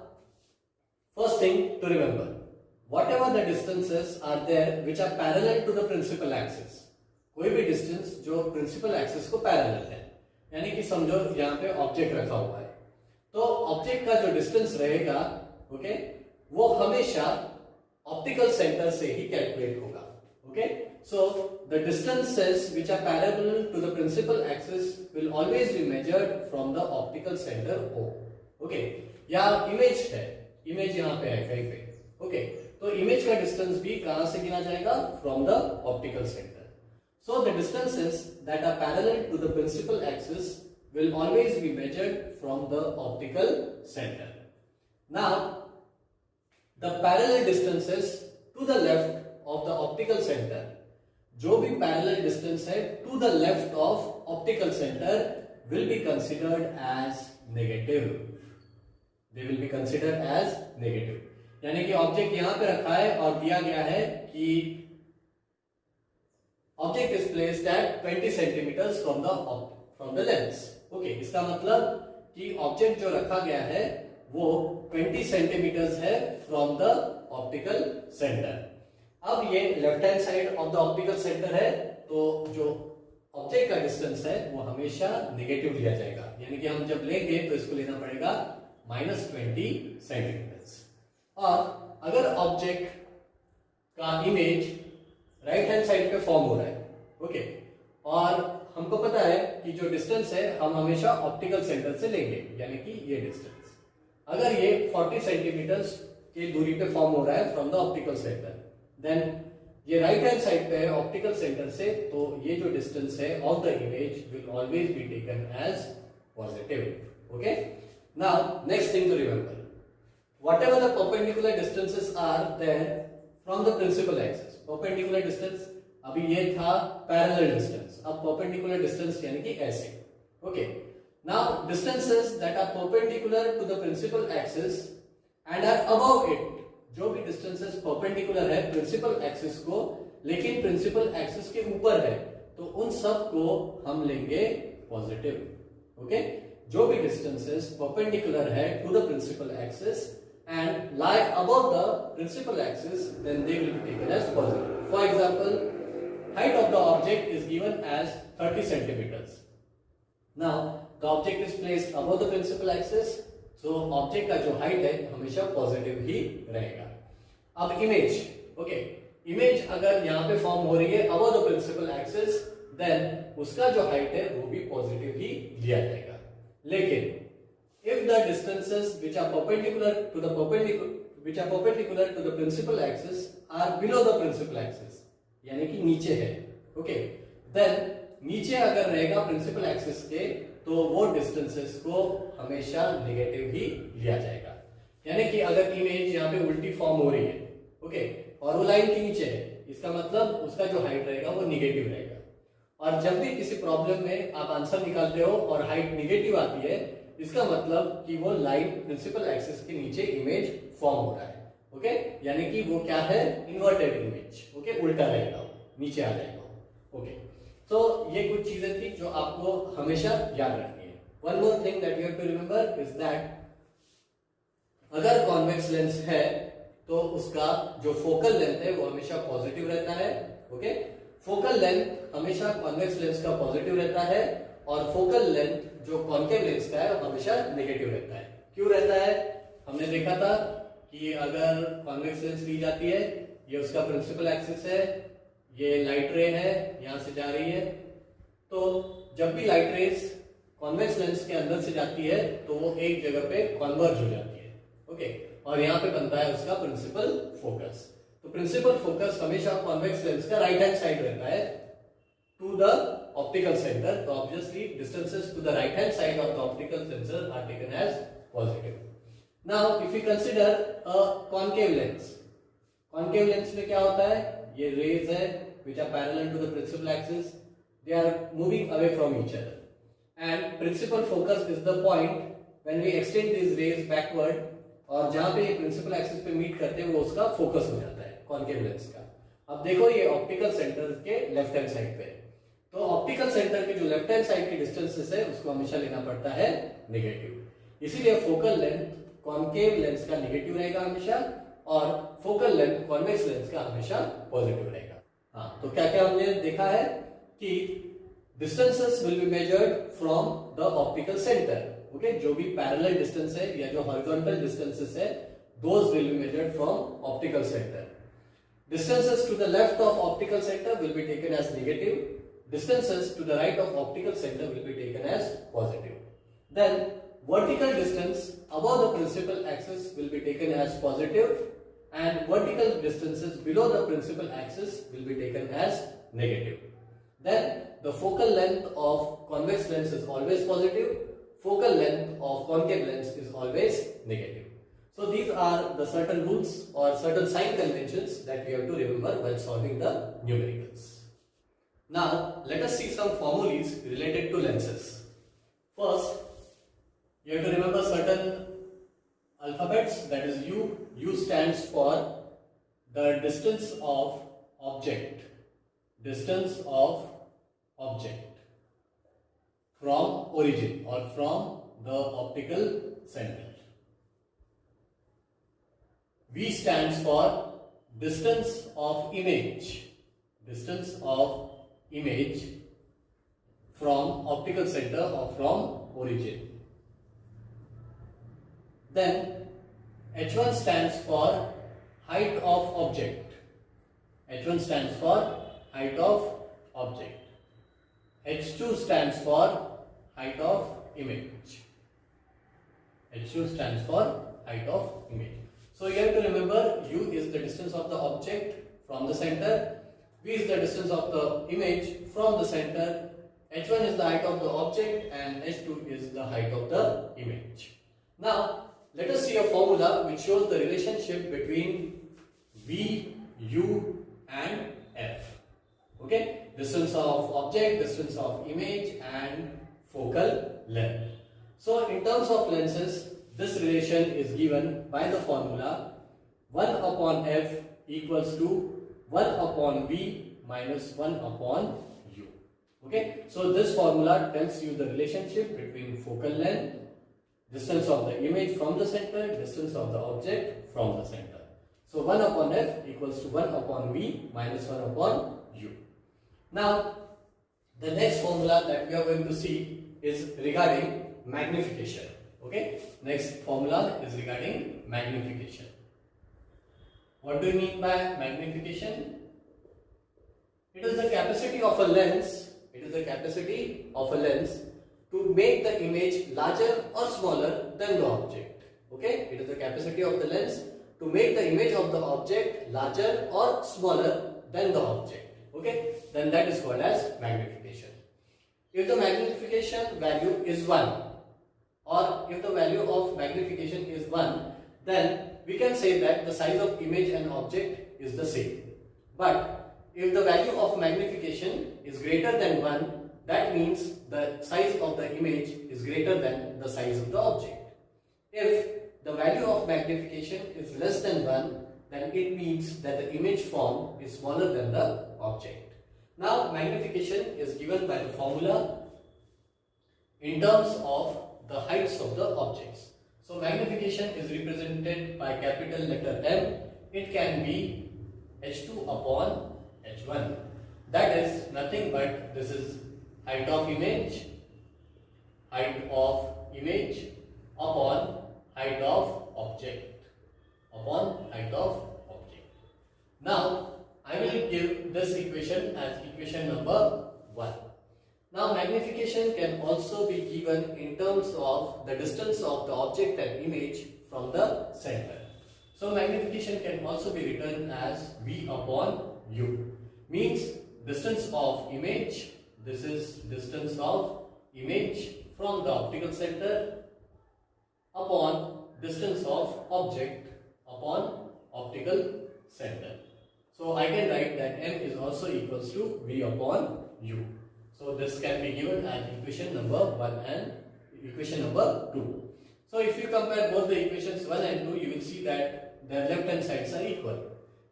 first thing to remember, whatever the distances are there which are parallel to the principal axis, कोई भी distance जो principal axis को parallel है, यानी कि समझो यहाँ पे ऑब्जेक्ट रखा हुआ है, तो ऑब्जेक्ट का जो डिस्टेंस रहेगा, ओके, वो हमेशा ऑप्टिकल सेंटर से ही कैलकुलेट होगा. Okay, so the distances which are parallel to the principal axis will always be measured from the optical centre O. Okay, यहाँ इमेज है, इमेज यहाँ पे है कहीं पे. ओके, तो इमेज का डिस्टेंस भी कहां से गिना जाएगा, from the optical centre. So the distances that are parallel to the principal axis will always be measured from the optical center. Now the parallel distances to to the left of the optical centre, जो भी parallel distance है to the left of optical centre will be considered as negative. They will be considered as negative. यानी कि object यहां पे रखा है और दिया गया है कि object is placed at 20 centimetres from the lens. Okay, इसका मतलब कि ऑब्जेक्ट जो रखा गया है वो 20 सेंटीमीटर्स है फ्रॉम द ऑप्टिकल सेंटर. अब ये left hand side of the optical centre है, तो जो ऑब्जेक्ट का डिस्टेंस है वो हमेशा नेगेटिव लिया जाएगा. यानी कि हम जब लेंगे तो इसको लेना पड़ेगा -20 सेंटीमीटर्स. और अगर ऑब्जेक्ट का इमेज राइट हैंड साइड पे फॉर्म हो रहा है, ओके, और हमको पता है कि जो डिस्टेंस है हम हमेशा ऑप्टिकल सेंटर से लेंगे, यानी कि ये डिस्टेंस अगर ये 40 सेंटीमीटर्स की दूरी पे फॉर्म हो रहा है from the optical centre, then ये राइट हैंड साइड पे है ऑप्टिकल सेंटर से, तो ये जो डिस्टेंस है of the image will always be taken as positive. Okay, now next thing to remember, whatever the perpendicular distances are there from the principal axis. perpendicular distance अभी ये था parallel distance, अब perpendicular distance यानी कि ऐसे. okay, now distances that are perpendicular to the principal axis and are above it, जो भी distances perpendicular है principal axis को लेकिन principal axis के ऊपर है, तो उन सब को हम लेंगे positive. okay, जो भी distances perpendicular है to the principal axis and lie above the principal axis, then they will be taken as positive. For example, height of the object is given as 30 centimeters. Now the object is placed above the principal axis, so object का जो height है हमेशा positive ही रहेगा. अब image, okay, image अगर यहाँ पे form हो रही है above the principal axis, then उसका जो height है वो भी positive ही लिया जाएगा. लेकिन if the distances which are perpendicular to the principal axis are below the principal axis, यानी कि नीचे है, okay, then नीचे अगर रहेगा principal axis के, तो वो distances को हमेशा negative ही लिया जाएगा. यानी कि अगर इमेज यहाँ पे उल्टी फॉर्म हो रही है, okay, और वो लाइन के नीचे है, इसका मतलब उसका जो हाइट रहेगा वो निगेटिव रहेगा. और जब भी किसी प्रॉब्लम में आप आंसर निकालते हो और हाइट निगेटिव आती है, इसका मतलब कि वो लाइन प्रिंसिपल एक्सिस के नीचे इमेज फॉर्म हो रहा है. ओके, यानी कि वो क्या है, इन्वर्टेड इमेज. ओके, उल्टा रहेगा, वो नीचे आ जाएगा. ओके, तो ये कुछ चीजें थी जो आपको हमेशा याद रखनी है. One more thing that you have to remember is that अगर कॉन्वेक्स लेंस है तो उसका जो फोकल लेंथ है वो हमेशा पॉजिटिव रहता है. ओके, फोकल लेंथ हमेशा कॉन्वेक्स लेंस का पॉजिटिव रहता है और फोकल लेंथ जो कॉन्केव लेंस का है वो हमेशा नेगेटिव रहता है. क्यों रहता है? हमने देखा था कि अगर कॉन्वेक्स लेंस ली जाती है, ये उसका प्रिंसिपल एक्सिस है, ये लाइट रे है, यहां से जा रही है, तो जब भी लाइट रेस कॉन्वेक्स लेंस के अंदर से जाती है तो वो एक जगह पे कन्वर्ज हो जाती है. ओके, और यहाँ पे बनता है उसका प्रिंसिपल फोकस. तो प्रिंसिपल फोकस हमेशा कॉन्वेक्स लेंस का राइट हैंड साइड रहता है to the optical center, so obviously distances to the right hand side of the optical sensor are taken as positive. Now if we consider a concave lens, concave lens में क्या होता है, ये rays है which are parallel to the principal axis, they are moving away from each other and principal focus is the point when we extend these rays backward, और जहाँ पे ये principal axis पे meet करते हैं वो उसका focus हो जाता है concave lens का. अब देखो ये optical center के left hand side पे, तो ऑप्टिकल सेंटर के जो लेफ्ट हैंड साइड की डिस्टेंसेस है उसको हमेशा लेना पड़ता है नेगेटिव. इसीलिए फोकल लेंथ कॉन्केव लेंस का नेगेटिव रहेगा हमेशा और फोकल लेंथ कॉन्वेक्स लेंस का हमेशा पॉजिटिव रहेगा. हाँ, तो क्या क्या हमने देखा है कि distances will be measured from the optical centre. Okay, जो भी पैरेलल डिस्टेंस है या जो हॉरिजॉन्टल डिस्टेंसेस है, those will be measured from optical centre. Distances to the left of optical center will be taken as negative. Distances to the right of optical center will be taken as positive. Then vertical distance above the principal axis will be taken as positive and vertical distances below the principal axis will be taken as negative. Then the focal length of convex lens is always positive. Focal length of concave lens is always negative. So these are the certain rules or certain sign conventions that we have to remember while solving the numericals. Now let us see some formulas related to lenses. First, you have to remember certain alphabets, that is U. U stands for the distance of object. Distance of object from origin or from the optical center. V stands for distance of image. Distance of image from optical center or from origin. Then H1 stands for height of object. H1 stands for height of object. H2 stands for height of image. H2 stands for height of image. So you have to remember U is the distance of the object from the center, V is the distance of the image from the center, H1 is the height of the object and H2 is the height of the image. Now let us see a formula which shows the relationship between V, U and F. Okay, distance of object, distance of image and focal length. So in terms of lenses, this relation is given by the formula 1 upon F equals to 1 upon V minus 1 upon U. Okay, so this formula tells you the relationship between focal length, distance of the image from the center, distance of the object from the center. So 1 upon F equals to 1 upon V minus 1 upon U. Now the next formula that we are going to see is regarding magnification. Okay, next formula is regarding magnification. What do you mean by magnification? It is the capacity of a lens. It is the capacity of a lens to make the image larger or smaller than the object. Okay, it is the capacity of the lens to make the image of the object larger or smaller than the object. Okay, then that is called as magnification. If the magnification value is 1, or if the value of magnification is 1, then we can say that the size of image and object is the same. But if the value of magnification is greater than 1, that means the size of the image is greater than the size of the object. If the value of magnification is less than 1, then it means that the image form is smaller than the object. Now magnification is given by the formula in terms of the heights of the objects. So magnification is represented by capital letter M. It can be H2 upon H1. That is nothing but this is height of image upon height of object upon height of object. Now I will give this equation as equation number 1. Now magnification can also be given in terms of the distance of the object and image from the center. So magnification can also be written as V upon U. Means distance of image, this is distance of image from the optical center upon distance of object upon optical center. So I can write that M is also equals to V upon U. So this can be given as equation number 1 and equation number 2. So if you compare both the equations 1 and 2, you will see that their left hand sides are equal.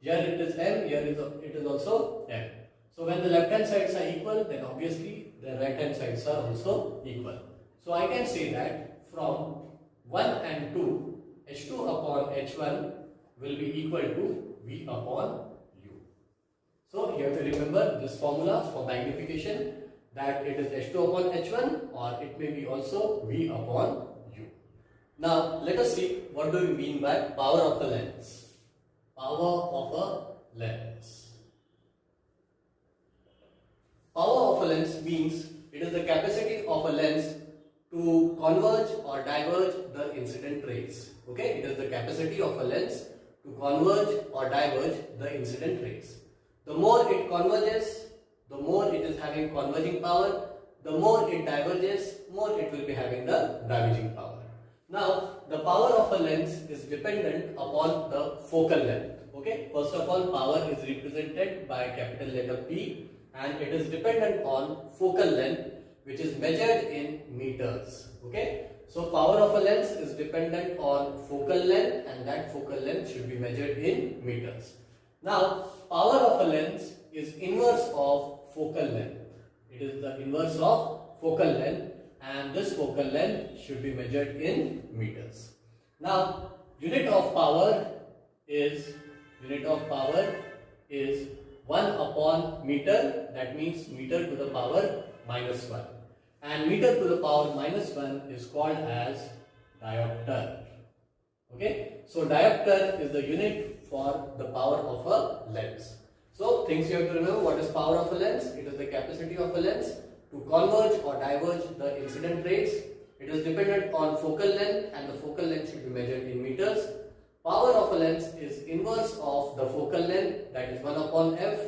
Here it is M, here it is also M. So when the left hand sides are equal, then obviously the right hand sides are also equal. So I can say that from 1 and 2, H2 upon H1 will be equal to V upon U. So you have to remember this formula for magnification, that it is H2 upon H1 or it may be also V upon U. Now let us see what do we mean by power of a lens. Power of a lens. Power of a lens means it is the capacity of a lens to converge or diverge the incident rays. Okay, it is the capacity of a lens to converge or diverge the incident rays. The more it converges, the more it is having converging power. The more it diverges, more it will be having the diverging power. Now the power of a lens is dependent upon the focal length. Okay, first of all, power is represented by capital letter P and it is dependent on focal length, which is measured in meters. Okay, so power of a lens is dependent on focal length and that focal length should be measured in meters. Now power of a lens is inverse of focal length. It is the inverse of focal length and this focal length should be measured in meters. Now unit of power is 1 upon meter, that means meter to the power minus 1, and meter to the power minus 1 is called as diopter. Okay, so diopter is the unit for the power of a lens. So things you have to remember: what is power of a lens? It is the capacity of a lens to converge or diverge the incident rays. It is dependent on focal length and the focal length should be measured in meters. Power of a lens is inverse of the focal length, that is 1 upon f,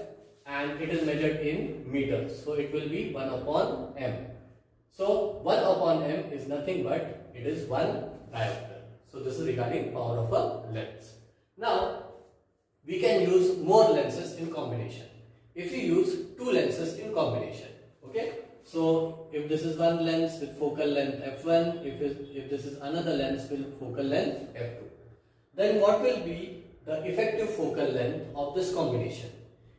and it is measured in meters. So it will be 1 upon m. So 1 upon m is nothing but it is 1 diopter. So this is regarding power of a lens. Now we can use more lenses in combination. If you use 2 lenses in combination, okay, so if this is one lens with focal length f1, if this is another lens with focal length f2, then what will be the effective focal length of this combination?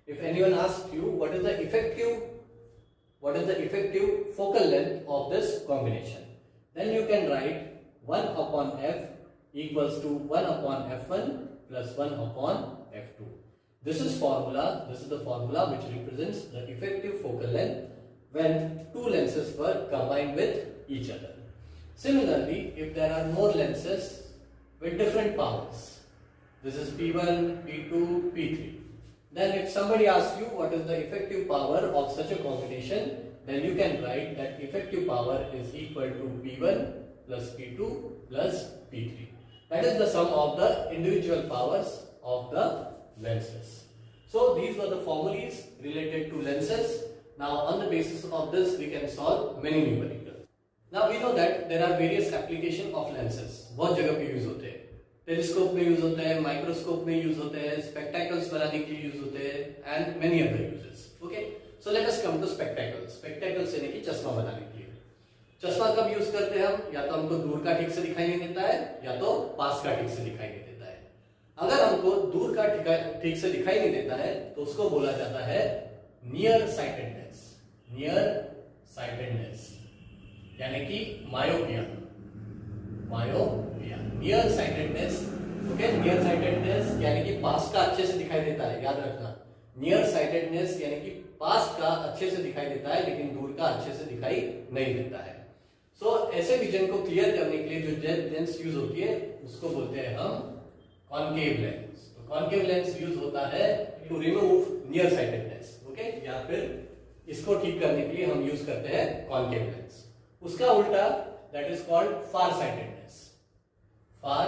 If anyone asks you what is the effective focal length of this combination, then you can write 1 upon f equals to 1 upon f1 plus 1 upon f2. This is the formula which represents the effective focal length when 2 lenses were combined with each other. Similarly, if there are more lenses with different powers, this is P1, P2, P3, then if somebody asks you what is the effective power of such a combination, then you can write that effective power is equal to P1 plus P2 plus P3. That is the sum of the individual powers of the lenses. So these were the formulas related to lenses. Now on the basis of this we can solve many numericals. Now we know that there are various application of lenses. बहुत जगह पे use होते हैं, telescope में use होते हैं, microscope में use होते हैं, स्पेक्टेकल्स बनाने के लिए यूज होते हैं and many other uses. Okay, so let us come to spectacles. Spectacles यानी कि चश्मा बनाने के लिए. चश्मा कब यूज करते हैं हम? या तो हमको दूर का ठीक से दिखाई नहीं देता है या तो पास का ठीक से दिखाई नहीं देता है. अगर हमको दूर का ठीक से दिखाई नहीं देता है तो उसको बोला जाता है नियर साइटेडनेस. नियर साइटेडनेस यानी कि myopia. Near sightedness. Okay, near sightedness यानी कि पास का अच्छे से दिखाई देता है, याद रखना. नियर साइटेडनेस यानी कि पास का अच्छे से दिखाई देता है लेकिन दूर का अच्छे से दिखाई नहीं देता है. सो ऐसे विजन को क्लियर करने के लिए जो लेंस यूज होती है उसको बोलते हैं हम कॉनकेव लेंस. तो कॉनकेव लेंस यूज होता है to remove near sightedness. Okay, या फिर इसको ठीक करने के लिए हम यूज करते हैं कॉनकेव लेंस. उसका उल्टा that is called far sightedness. far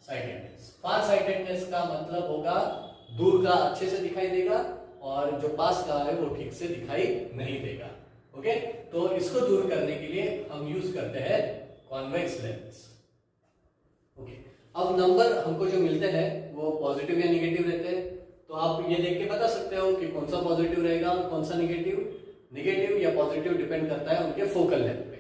sightedness. far sightedness का मतलब होगा दूर का अच्छे से दिखाई देगा और जो पास का है वो ठीक से दिखाई नहीं देगा. ओके, तो इसको दूर करने के लिए हम यूज करते हैं कॉन्वेक्स लेंस. ओके, अब नंबर हमको जो मिलते हैं वो पॉजिटिव या निगेटिव रहते हैं. तो आप ये देख के बता सकते हो कि कौन सा पॉजिटिव रहेगा और कौन सा निगेटिव. निगेटिव या पॉजिटिव डिपेंड करता है उनके फोकल लेंथ पे.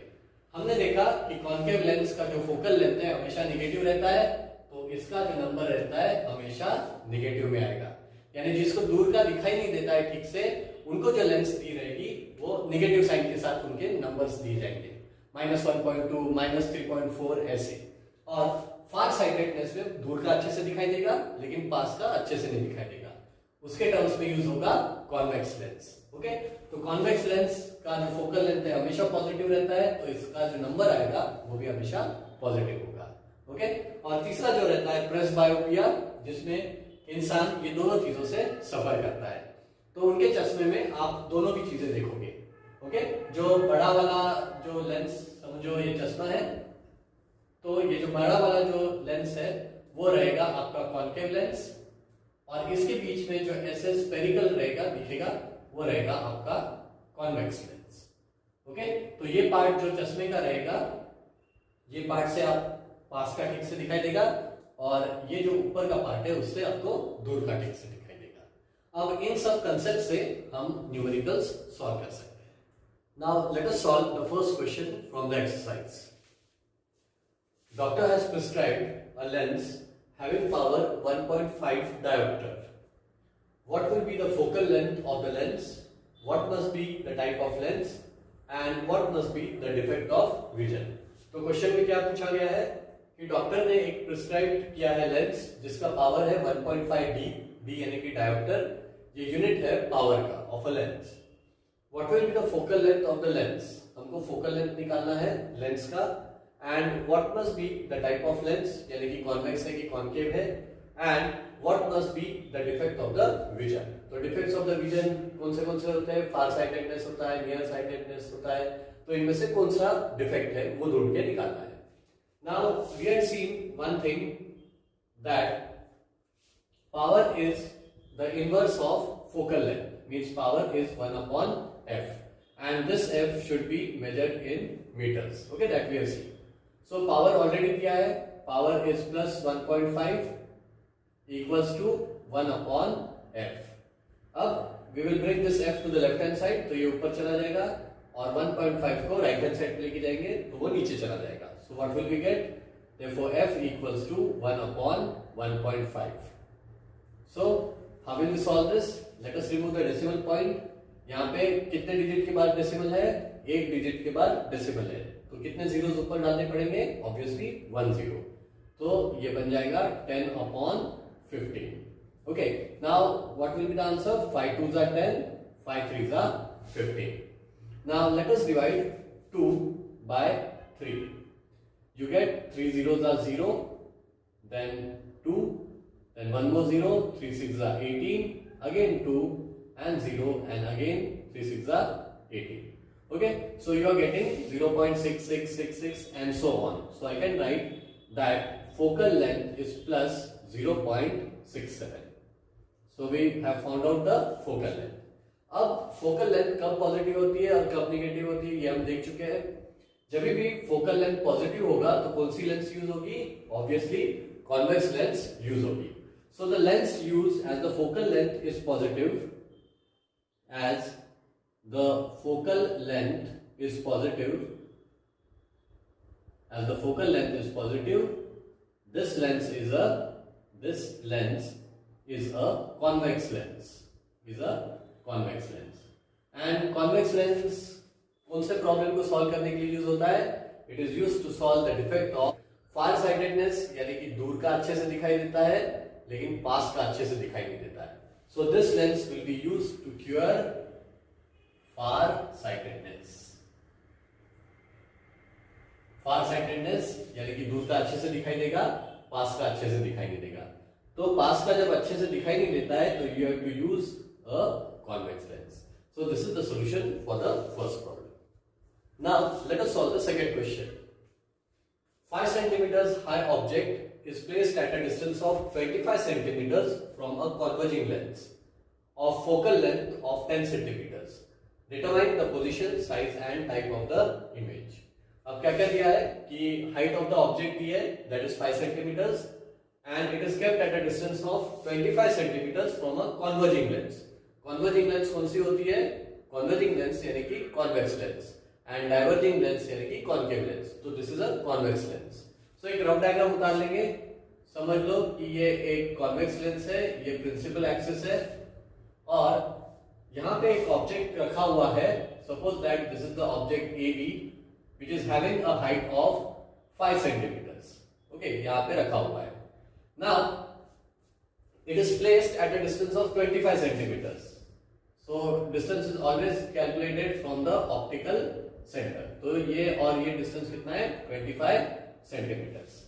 हमने देखा कि कॉनकेव लेंस का जो फोकल लेंथ है हमेशा निगेटिव रहता है, तो इसका जो नंबर रहता है हमेशा निगेटिव में आएगा. यानी जिसको दूर का दिखाई नहीं देता है ठीक से, उनको जो लेंस दी रहेगी वो निगेटिव साइन के साथ उनके नंबर्स दिए जाएंगे. -1.2, -3.4 ऐसे. और फार साइटेडनेस में दूर का अच्छे से दिखाई देगा लेकिन पास का अच्छे से नहीं दिखाई देगा. उसके टर्म्स में यूज होगा कॉन्वेक्स लेंस. ओके, तो कॉन्वेक्स लेंस का जो फोकल लेंथ है हमेशा पॉजिटिव रहता है, तो इसका जो नंबर आएगा वो भी हमेशा पॉजिटिव होगा. ओके, और तीसरा जो रहता है प्रेस बायोपिया, जिसमें इंसान ये दोनों चीजों से सफर करता है. तो उनके चश्मे में आप दोनों भी चीजें देखोगे. ओके, जो बड़ा वाला जो लेंस, समझो ये चश्मा है, तो ये जो बड़ा वाला जो लेंस है वो रहेगा आपका कॉनकेव लेंस और इसके बीच में जो ऐसे स्फेरिकल रहेगा दिखेगा वो रहेगा आपका कॉन्वेक्स लेंस. ओके, तो ये पार्ट जो चश्मे का रहेगा, ये पार्ट से आप पास का ठीक से दिखाई देगा और ये जो ऊपर का पार्ट है उससे आपको दूर का ठीक से दिखाई देगा। अब इन सब कंसेप्ट से हम न्यूमेरिकल्स सॉल्व कर सकते हैं। Now let us solve the first question from the exercise. Doctor has prescribed a lens having power 1.5 diopter. What will be the focal length of the lens? What must be the type of lens? And what must be the defect of vision? तो question में क्या पूछा गया है कि doctor ने एक prescribe किया है लेंस जिसका पावर है 1.5 डी, डी यानी कि डायोप्टर, ये यूनिट है पावर का of a lens. What will be the focal length of the lens? हमको फोकल लेंथ निकालना है लेंस का। And what must be the type of lens, यानी कि कॉन्वेक्स है कि कॉन्केव है, and what must be the defect of the vision? तो डिफेक्ट्स ऑफ द विजन कौन से होते हैं? फार साइटेडनेस होता है, नियर साइटेडनेस होता है, तो इनमें से कौन सा डिफेक्ट है वो ढूंढ के निकालना है। Now we have seen one thing that power is the inverse of focal length, means power is 1 upon f, and this f should be measured in meters. Okay, that we have seen. So power already दिया है, power is plus 1.5 equals to 1 upon f. अब we will bring this f to the left hand side, तो ये ऊपर चला जाएगा और 1.5 को right hand side पे लेके जाएंगे तो वो नीचे चला जाएगा. So what will we get? Therefore f equals to 1 upon 1.5. So how will we solve this? Let us remove the decimal point. यहाँ पे कितने डिजिट के बाद डेसिमल है? एक डिजिट के बाद डेसिमल है, तो कितने जीरोस ऊपर डालने पड़ेंगे? ऑब्वियसली 1 जीरो, तो ये बन जाएगा 10 upon 15. Okay, now what will be the answer? 5 2s are 10, 5 3s are 15. Now let us divide 2 by 3. You get 3 zeros are 0, then 2, then 1 more 0, 3 6s are 18, again 2 and 0, and again 3 6s are 18. Okay, so you are getting 0.6666 and so on. So I can write that focal length is plus 0.67. So we have found out the focal length. अब focal length कब positive होती है और कब negative होती है ये हम देख चुके हैं। जब भी focal length पॉजिटिव होगा तो कौन सी लेंस यूज होगी? ऑब्वियसली कॉन्वेक्स लेंस यूज होगी। So the lens used as the focal length is positive, as the focal length is positive, as the focal length is positive, this lens is a convex lens, is a convex lens. And convex lens कौन से problem को solve करने के लिए use होता है? It is used to solve the defect of far sightedness, यानी कि दूर का अच्छे से दिखाई देता है लेकिन पास का अच्छे से दिखाई नहीं देता है। So this lens will be used to cure far sightedness. Far sightedness यानी कि दूर का अच्छे से दिखाई देगा, पास का अच्छे से दिखाई नहीं देगा। तो पास का जब अच्छे से दिखाई नहीं देता है तो you have to use a convex lens. So this is the solution for the first problem. Now let us solve the second question. 5 centimeters high object is placed at a distance of 25 centimeters from a converging lens of focal length of 10 centimeters. Determine the position, size and type of the image. अब क्या क्या दिया है कि height of the object दी है, that is 5 centimeters, and it is kept at a distance of 25 centimeters from a converging lens. Converging lens कौन सी होती है? Converging lens यानी कि convex lens, and diverging lens यानी कि concave lens. तो this is a convex lens. So एक rough diagram उतार लेंगे। समझ लो कि ये एक convex lens है, ये principal axis है, और यहाँ पे एक ऑब्जेक्ट रखा हुआ है। Suppose that this is the object AB, which is having a height of 5 centimeters. Okay, यहाँ पे रखा हुआ है। Now, it is placed at a distance of 25 centimeters. So distance is always calculated from the optical center. तो ये और ये distance कितना है? 25 centimeters.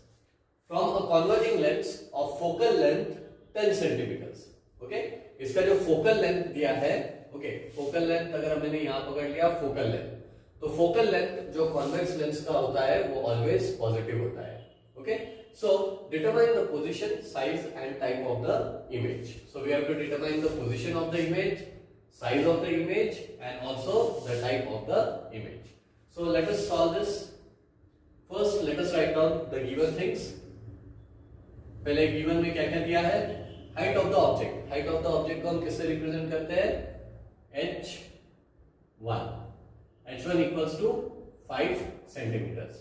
From a converging lens of focal length 10 centimeters. Okay, इसका जो focal length दिया है, okay, focal length अगर मैंने यहाँ पकड़ लिया focal length, तो focal length जो convex lens का होता है वो always positive होता है। Okay, so determine the position, size and type of the image. So we have to determine the position of the image, size of the image and also the type of the image. So let us solve this. First, let us write down the given things. पहले given में क्या क्या दिया है? Height of the object. Height of the object को हम किससे represent करते हैं? h1. h1 equals to 5 centimeters.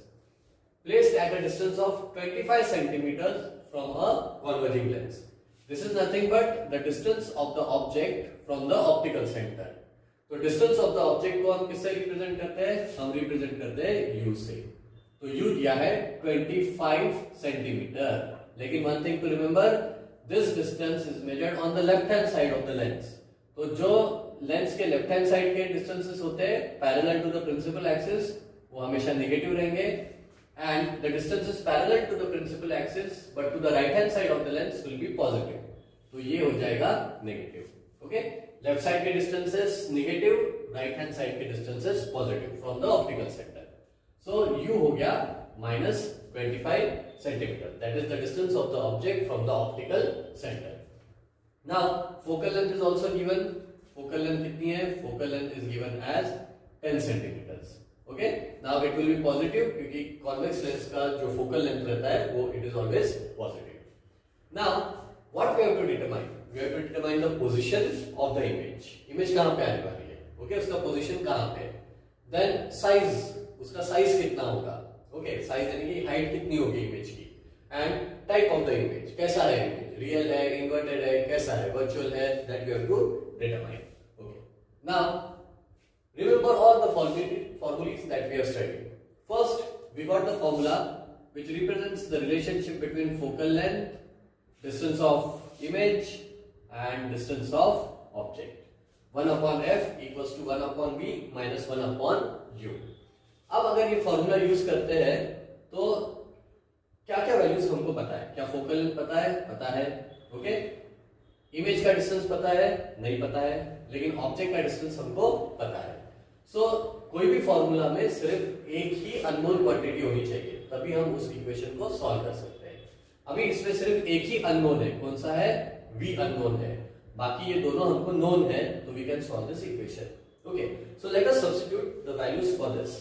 Placed at a distance of 25 centimeters from a converging lens. This is nothing but the distance of the object from the optical center. तो distance of the object को हम किससे represent करते हैं? हम represent करते हैं u से. तो u दिया है 25 सेंटीमीटर. लेकिन one thing to remember, this distance is measured on the left hand side of the lens. तो जो लेंस के लेफ्ट हैंड साइड के डिस्टेंसेस होते हैं parallel to the principal axis, वो हमेशा नेगेटिव रहेंगे. And the distance is parallel to the principal axis but to the right hand side of the lens will be positive. तो ये हो जाएगा नेगेटिव. ओके, लेफ्ट साइड के distances negative, right hand side के distances positive from the optical centre. So u हो गया -25 centimetre. That is the distance of the object from the optical centre. Now focal length is also given. Focal length कितनी है? Focal length is given as 10 centimetres. Okay, now it will be positive क्योंकि convex lens का जो focal length रहता है वो it is always positive. Now what we have to determine? We have to determine the position of the image. Image कहां पे आने वाली है? ओके, उसका पोजीशन कहां पे है. देन साइज, उसका साइज कितना होगा? ओके, साइज यानी कि हाइट कितनी होगी इमेज की. And type of the image, कैसा है इमेज? रियल है, इन्वर्टेड है, कैसा है, वर्चुअल है, that we have to determine. Okay. Now, remember all the formulas that we have studied. First, we got the formula which represents the relationship between focal length, distance of image, and distance of object. 1 upon f equals to 1 upon v minus 1 upon u. अब अगर ये formula use करते हैं तो क्या क्या values हमको पता है? क्या फोकल लेंथ पता है? पता है. ओके, इमेज का डिस्टेंस पता है? नहीं पता है. लेकिन ऑब्जेक्ट का डिस्टेंस हमको पता है. सो कोई भी फॉर्मूला में सिर्फ एक ही अननोन क्वांटिटी होनी चाहिए, तभी हम उस इक्वेशन को सॉल्व कर सकते हैं. अभी इसमें सिर्फ एक ही अननोन है. कौन सा है? v अननोन है. बाकी ये दोनों हमको नोन है, तो we can solve this equation. Okay, so let us substitute the values for this.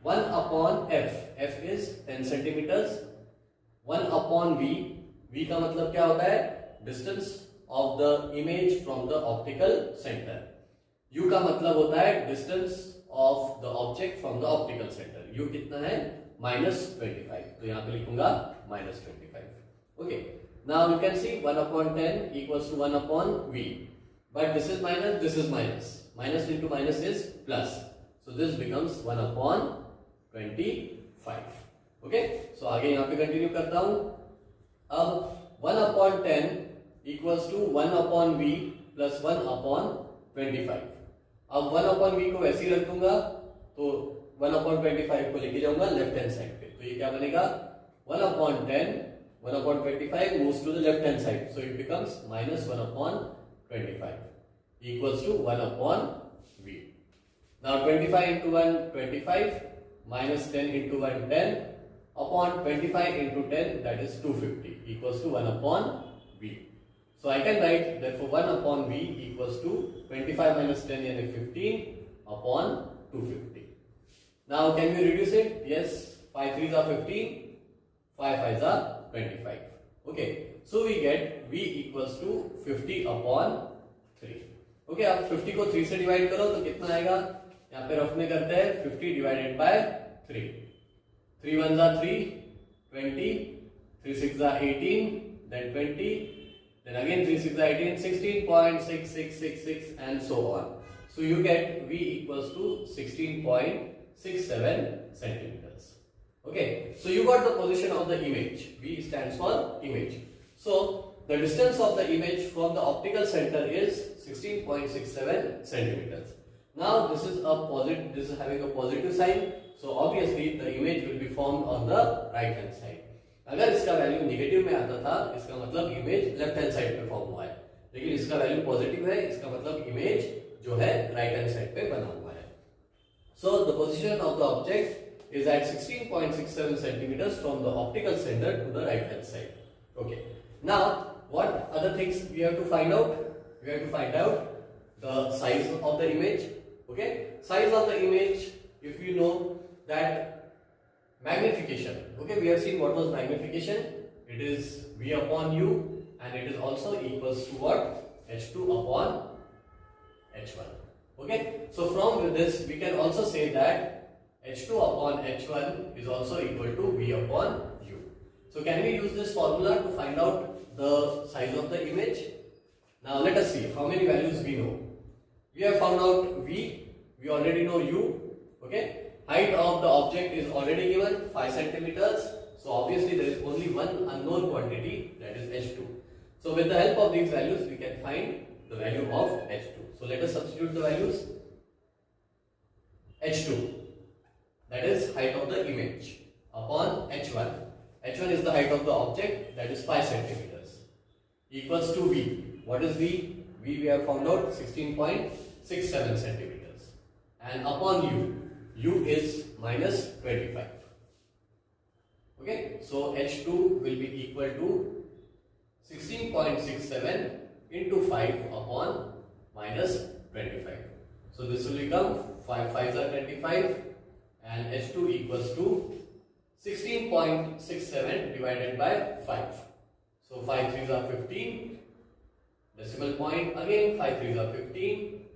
1 upon f, f is 10 centimetres. 1 upon v, v का मतलब क्या होता है? Distance of the image from the optical center. u का मतलब होता है distance of the object from the optical center. u कितना है? -25. तो यहाँ पे लिखूंगा -25. Okay. Now you can see 1 upon 10 equals to 1 upon v. But this is minus, this is minus. Minus into minus is plus. So this becomes 1 upon 25. Okay. So आगे यहाँ पे continue करता हूँ. अब 1 upon 10 equals to 1 upon v plus 1 upon 25. अब 1 upon v को वैसे ही रख दूंगा, तो 1 अपॉन 25 को लेके जाऊंगा लेफ्ट हैंड साइड पे. तो ये क्या बनेगा? 1 upon 10, 1 upon 25 moves to the left hand side, so it becomes -1 upon 25 equals to 1 upon v. Now 25 into 1 25 minus 10 into 1 10 upon 25 into 10, that is 250 equals to 1 upon v. So I can write therefore 1 upon v equals to 25 minus 10 यानी 15 upon 250. Now can we reduce it? Yes. 5 3s are 15, 5 5s are 25. Okay. So we get v equals to 50 upon 3. Okay. अब 50 को 3 से divide करो तो कितना आएगा? यहाँ पे रफ में करते हैं 50 divided by 3. 3 1s are 3, 20, 3 6s are 18, then 20. Then again 3 6 18, 16.6666 and so on. So you get v equals to 16.67 centimeters. Okay, so you got the position of the image. V stands for image. So the distance of the image from the optical center is 16.67 centimeters. Now this is a positive. This is having a positive sign. So obviously the image will be formed on the right hand side. अगर इसका value negative में आता था, इसका मतलब image left hand side पे form हुआ है. लेकिन इसका वैल्यू पॉजिटिव है, इसका मतलब इमेज जो है राइट हैंड साइड पे बना हुआ है. So the position of the object is at 16.67 centimetres from the optical centre to the right hand side. Okay, now what other things we have to find out? We have to find out the size of the image. Okay, size of the image, if you know that magnification. Okay, we have seen what was magnification. It is V upon U, and it is also equals to what? H2 upon H1. Okay, so from this we can also say that H2 upon H1 is also equal to V upon U. So can we use this formula to find out the size of the image? Now let us see how many values we know. We have found out V, we already know U. Okay, height of the object is already given 5 centimeters. So obviously there is only one unknown quantity, that is H2. So with the help of these values we can find the value of H2. So let us substitute the values. H2, that is height of the image, upon H1. H1 is the height of the object, that is 5 centimeters, equals to V. What is V? V we have found out 16.67 centimeters. And upon U, U is minus 25. Okay, so H2 will be equal to 16.67 into 5 upon minus 25. So this will become 5 5s are 25, and H2 equals to 16.67 divided by 5. So 5 3s are 15, decimal point again 5 3s are 15,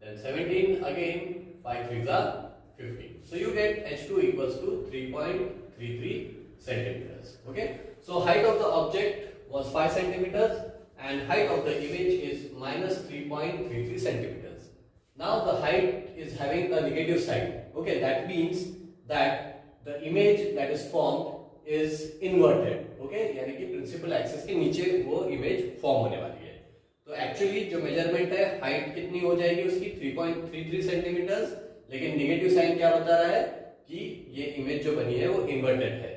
then 17 again 5 3s are 15. So you get H2 equals to 3.33 centimeters. Okay, so height of the object was 5 centimeters and height of the image is minus 3.33 centimeters. Now the height is having a negative sign. Okay, that means that the image that is formed is inverted. Okay, यानी कि principal axis के नीचे वो image form होने वाली है. तो actually जो मेजरमेंट है, हाइट कितनी हो जाएगी उसकी 3.33 सेंटीमीटर्स, लेकिन नेगेटिव साइन क्या बता रहा है कि ये इमेज जो बनी है वो इन्वर्टेड है.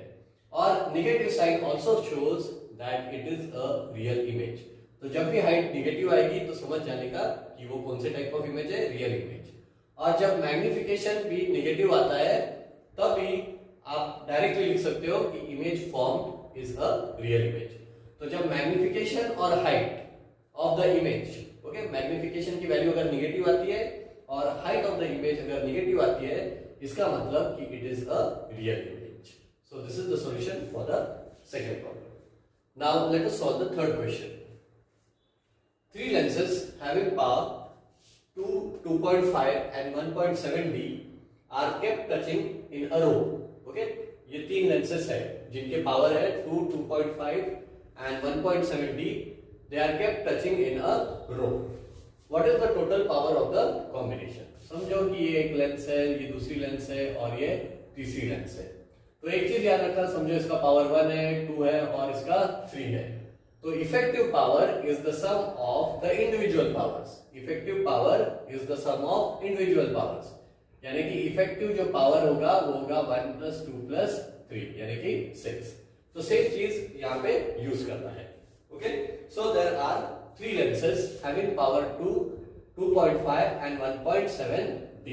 और negative sign also shows that it is a real image. तो जब भी हाइट नेगेटिव आएगी तो समझ जाने का कि वो कौन से टाइप ऑफ इमेज है, रियल इमेज. और जब मैग्निफिकेशन भी नेगेटिव आता है तब भी आप डायरेक्टली लिख सकते हो कि image formed is a real image. तो जब मैग्निफिकेशन और height of the image, okay, magnification की वैल्यू अगर नेगेटिव आती है और हाइट ऑफ द इमेज अगर नेगेटिव आती है, इसका मतलब कि it is a real image. So this is the solution for the second problem. Now let us solve the third question. Three lenses having power 2, 2.5 and 1.7D are kept touching in a row. Okay, ये तीन lenses है जिनके power है 2, 2.5 and 1.7D. They are kept touching in a row. What is the total power of the combination? समझो कि ये एक lens है, ये दूसरी लेंस है और ये तीसरी लेंस है. तो एक चीज याद रखना, समझो इसका पावर 1 है, 2 है और इसका 3 है. तो effective power is the sum of the individual powers. Effective power is the sum of individual powers. यानी कि इफेक्टिव जो पावर होगा वो होगा 1 + 2 + 3 यानी कि 6. तो सेम चीज यहाँ पे यूज करना है. Okay, so there are 3 lenses having power 2, 2.5 and 1.7D.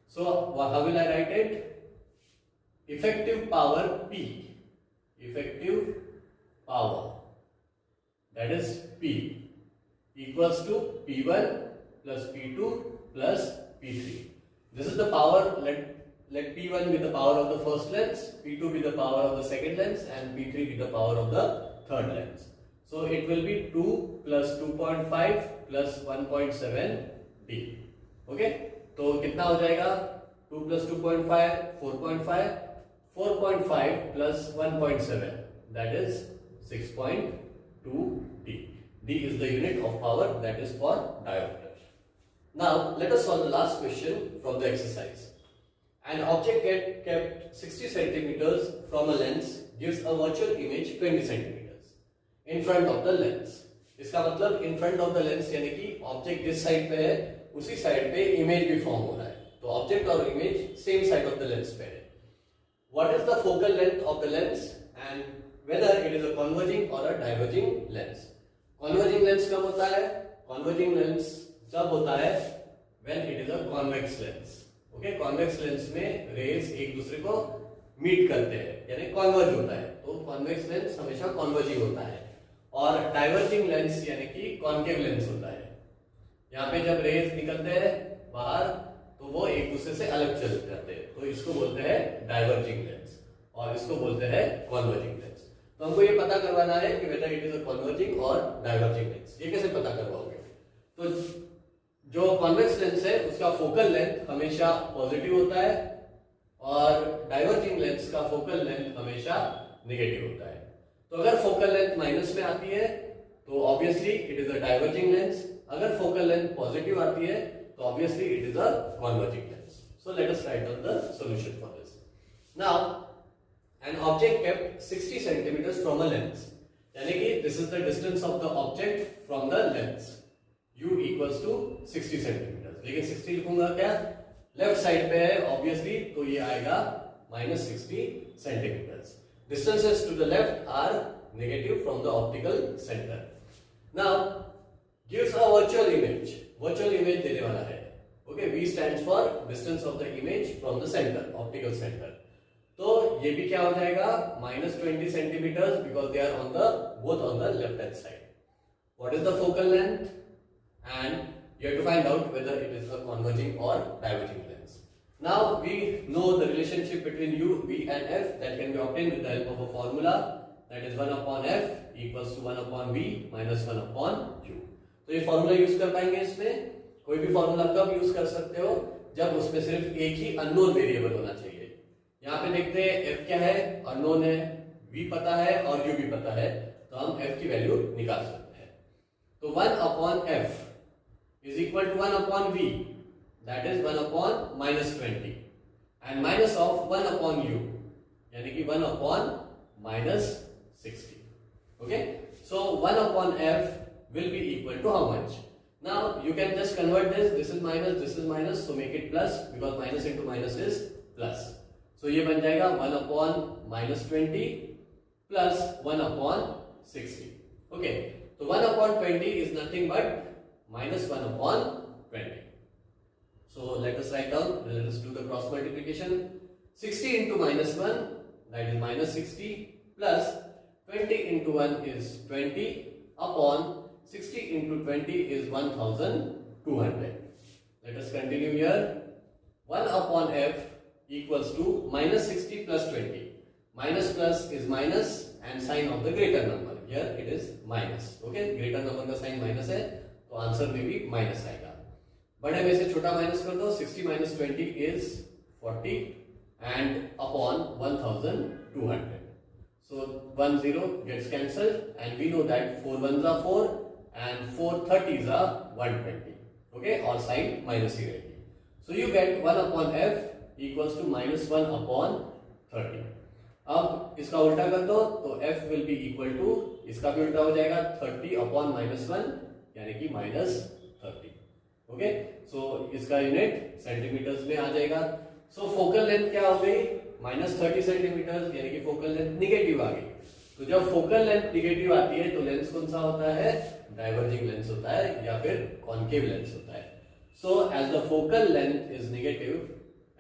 So how will I write it? Effective power P. Effective power, that is P, equals to P1 plus P2 plus P3. This is the power. Let P1 be the power of the first lens, P2 be the power of the second lens, and P3 be the power of the third lens. So it will be 2 plus 2.5 plus 1.7D. Okay, तो कितना हो जाएगा? 2 plus 2.5 4.5, 4.5 plus 1.7, that is 6.2D. D is the unit of power that is for diopter. Now let us solve the last question from the exercise. An object kept 60 centimeters from a lens gives a virtual image 20 centimeters in front of the lens. इसका मतलब in front of the lens यानी कि object जिस side पे है उसी side पे image भी फॉर्म हो रहा है. तो ऑब्जेक्ट और image same side of the lens पे है. What is the focal length of the lens and whether it is a converging or a diverging lens? Converging lens कब होता है? Converging lens जब होता है when it is a convex lens. Okay, convex lens में raise एक दूसरे को मीट करते हैं यानी कॉन्वर्ज होता है. तो convex lens हमेशा converging होता है. और diverging lens यानी कि concave lens होता है. यहाँ पे जब रेज निकलते हैं बाहर तो वो एक दूसरे से अलग चल जाते हैं, तो इसको बोलते हैं डाइवर्जिंग लेंस. और इसको बोलते हैं कॉन्वर्जिंग लेंस। तो हमको ये पता करवाना है कि whether it is a converging और डाइवर्जिंग लेंस। ये कैसे पता करवाओगे? तो जो कॉन्वेक्स लेंस है उसका फोकल लेंथ हमेशा पॉजिटिव होता है और डाइवर्जिंग लेंस का फोकल लेंथ हमेशा नेगेटिव होता है। तो अगर फोकल लेंथ माइनस में आती है तो obviously it is a diverging lens, अगर फोकल लेंथ पॉजिटिव आती है तो obviously it is a converging lens. So let us write down the solution for this. Now an object kept 60 centimeters from a lens, यानी कि this is the distance of the object from the lens, u equals to 60 centimeters। लेकिन 60 लिखूंगा क्या? Left side पे है obviously, तो ये आएगा -60 centimeters। Distances to the left are negative from the optical center। Now gives a virtual image, virtual image देने वाला है। Okay, V stands for distance of the image from the center, optical center। तो ये भी क्या हो जाएगा? -20 centimeters because they are on the both on the left hand side। What is the focal length? And you have to find out whether it is a converging or diverging lens। Now we know the relationship between u, v and f that can be obtained with the help of a formula, that is 1 upon f equals to 1 upon v minus 1 upon u। तो ये formula use कर पाएंगे इसमें? कोई भी formula कब use कर सकते हो? जब उसमें सिर्फ एक ही अननोन वेरिएबल होना चाहिए। यहाँ पे देखते हैं f क्या है, अननोन है, v पता है और u भी पता है, तो हम f की वैल्यू निकाल सकते हैं। तो 1 upon f is equal to 1 upon v, that is 1 upon -20 and minus of 1 upon u, यानी कि 1 upon -60। Okay, so 1 upon f will be equal to how much? Now you can just convert this is minus, so make it plus because minus into minus is plus। So ये बन जाएगा 1 upon -20 plus 1 upon 60। Okay, तो 1 upon 20 is nothing but -1 upon 20। So let us write down, let us do the cross multiplication। 60 into -1 that is -60 plus 20 into 1 is 20 upon 60 into 20 is 1200। Let us continue here। 1 upon f equals to -60 plus 20। Minus plus is minus and sign of the greater number, here it is minus। Okay, greater number का sign minus है तो answer में भी minus आएगा। बड़े में से छोटा माइनस कर दो, 60 minus 20 is 40 and upon 1200। So 10 gets cancelled and we know that 4 ones are 4 and 4 30s are 120। Okay, और साइन माइनस ही रहेगी। So you get 1 upon f equals to -1 upon 30। अब इसका उल्टा कर दो तो f will be equal to, इसका भी उल्टा हो जाएगा 30 upon -1 यानी कि -30। ओके, सो इसका यूनिट सेंटीमीटर्स में आ जाएगा। सो फोकल लेंथ क्या हो गई? -30 सेंटीमीटर, यानी कि फोकल लेंथ निगेटिव आ गई। तो जब फोकल लेंथ निगेटिव आती है तो लेंस कौन सा होता है? डाइवर्जिंग लेंस होता है या फिर कॉन्केव लेंस होता है। So as the focal length is negative,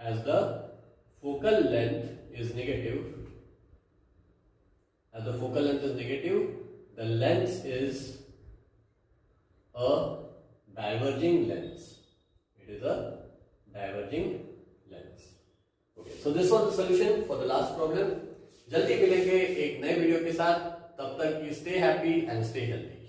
as the focal length is negative, the lens is a diverging lens, it is a diverging lens। Okay, so this was the solution for the last problem। जल्दी मिलेंगे एक नए video के साथ, तब तक stay happy and stay healthy।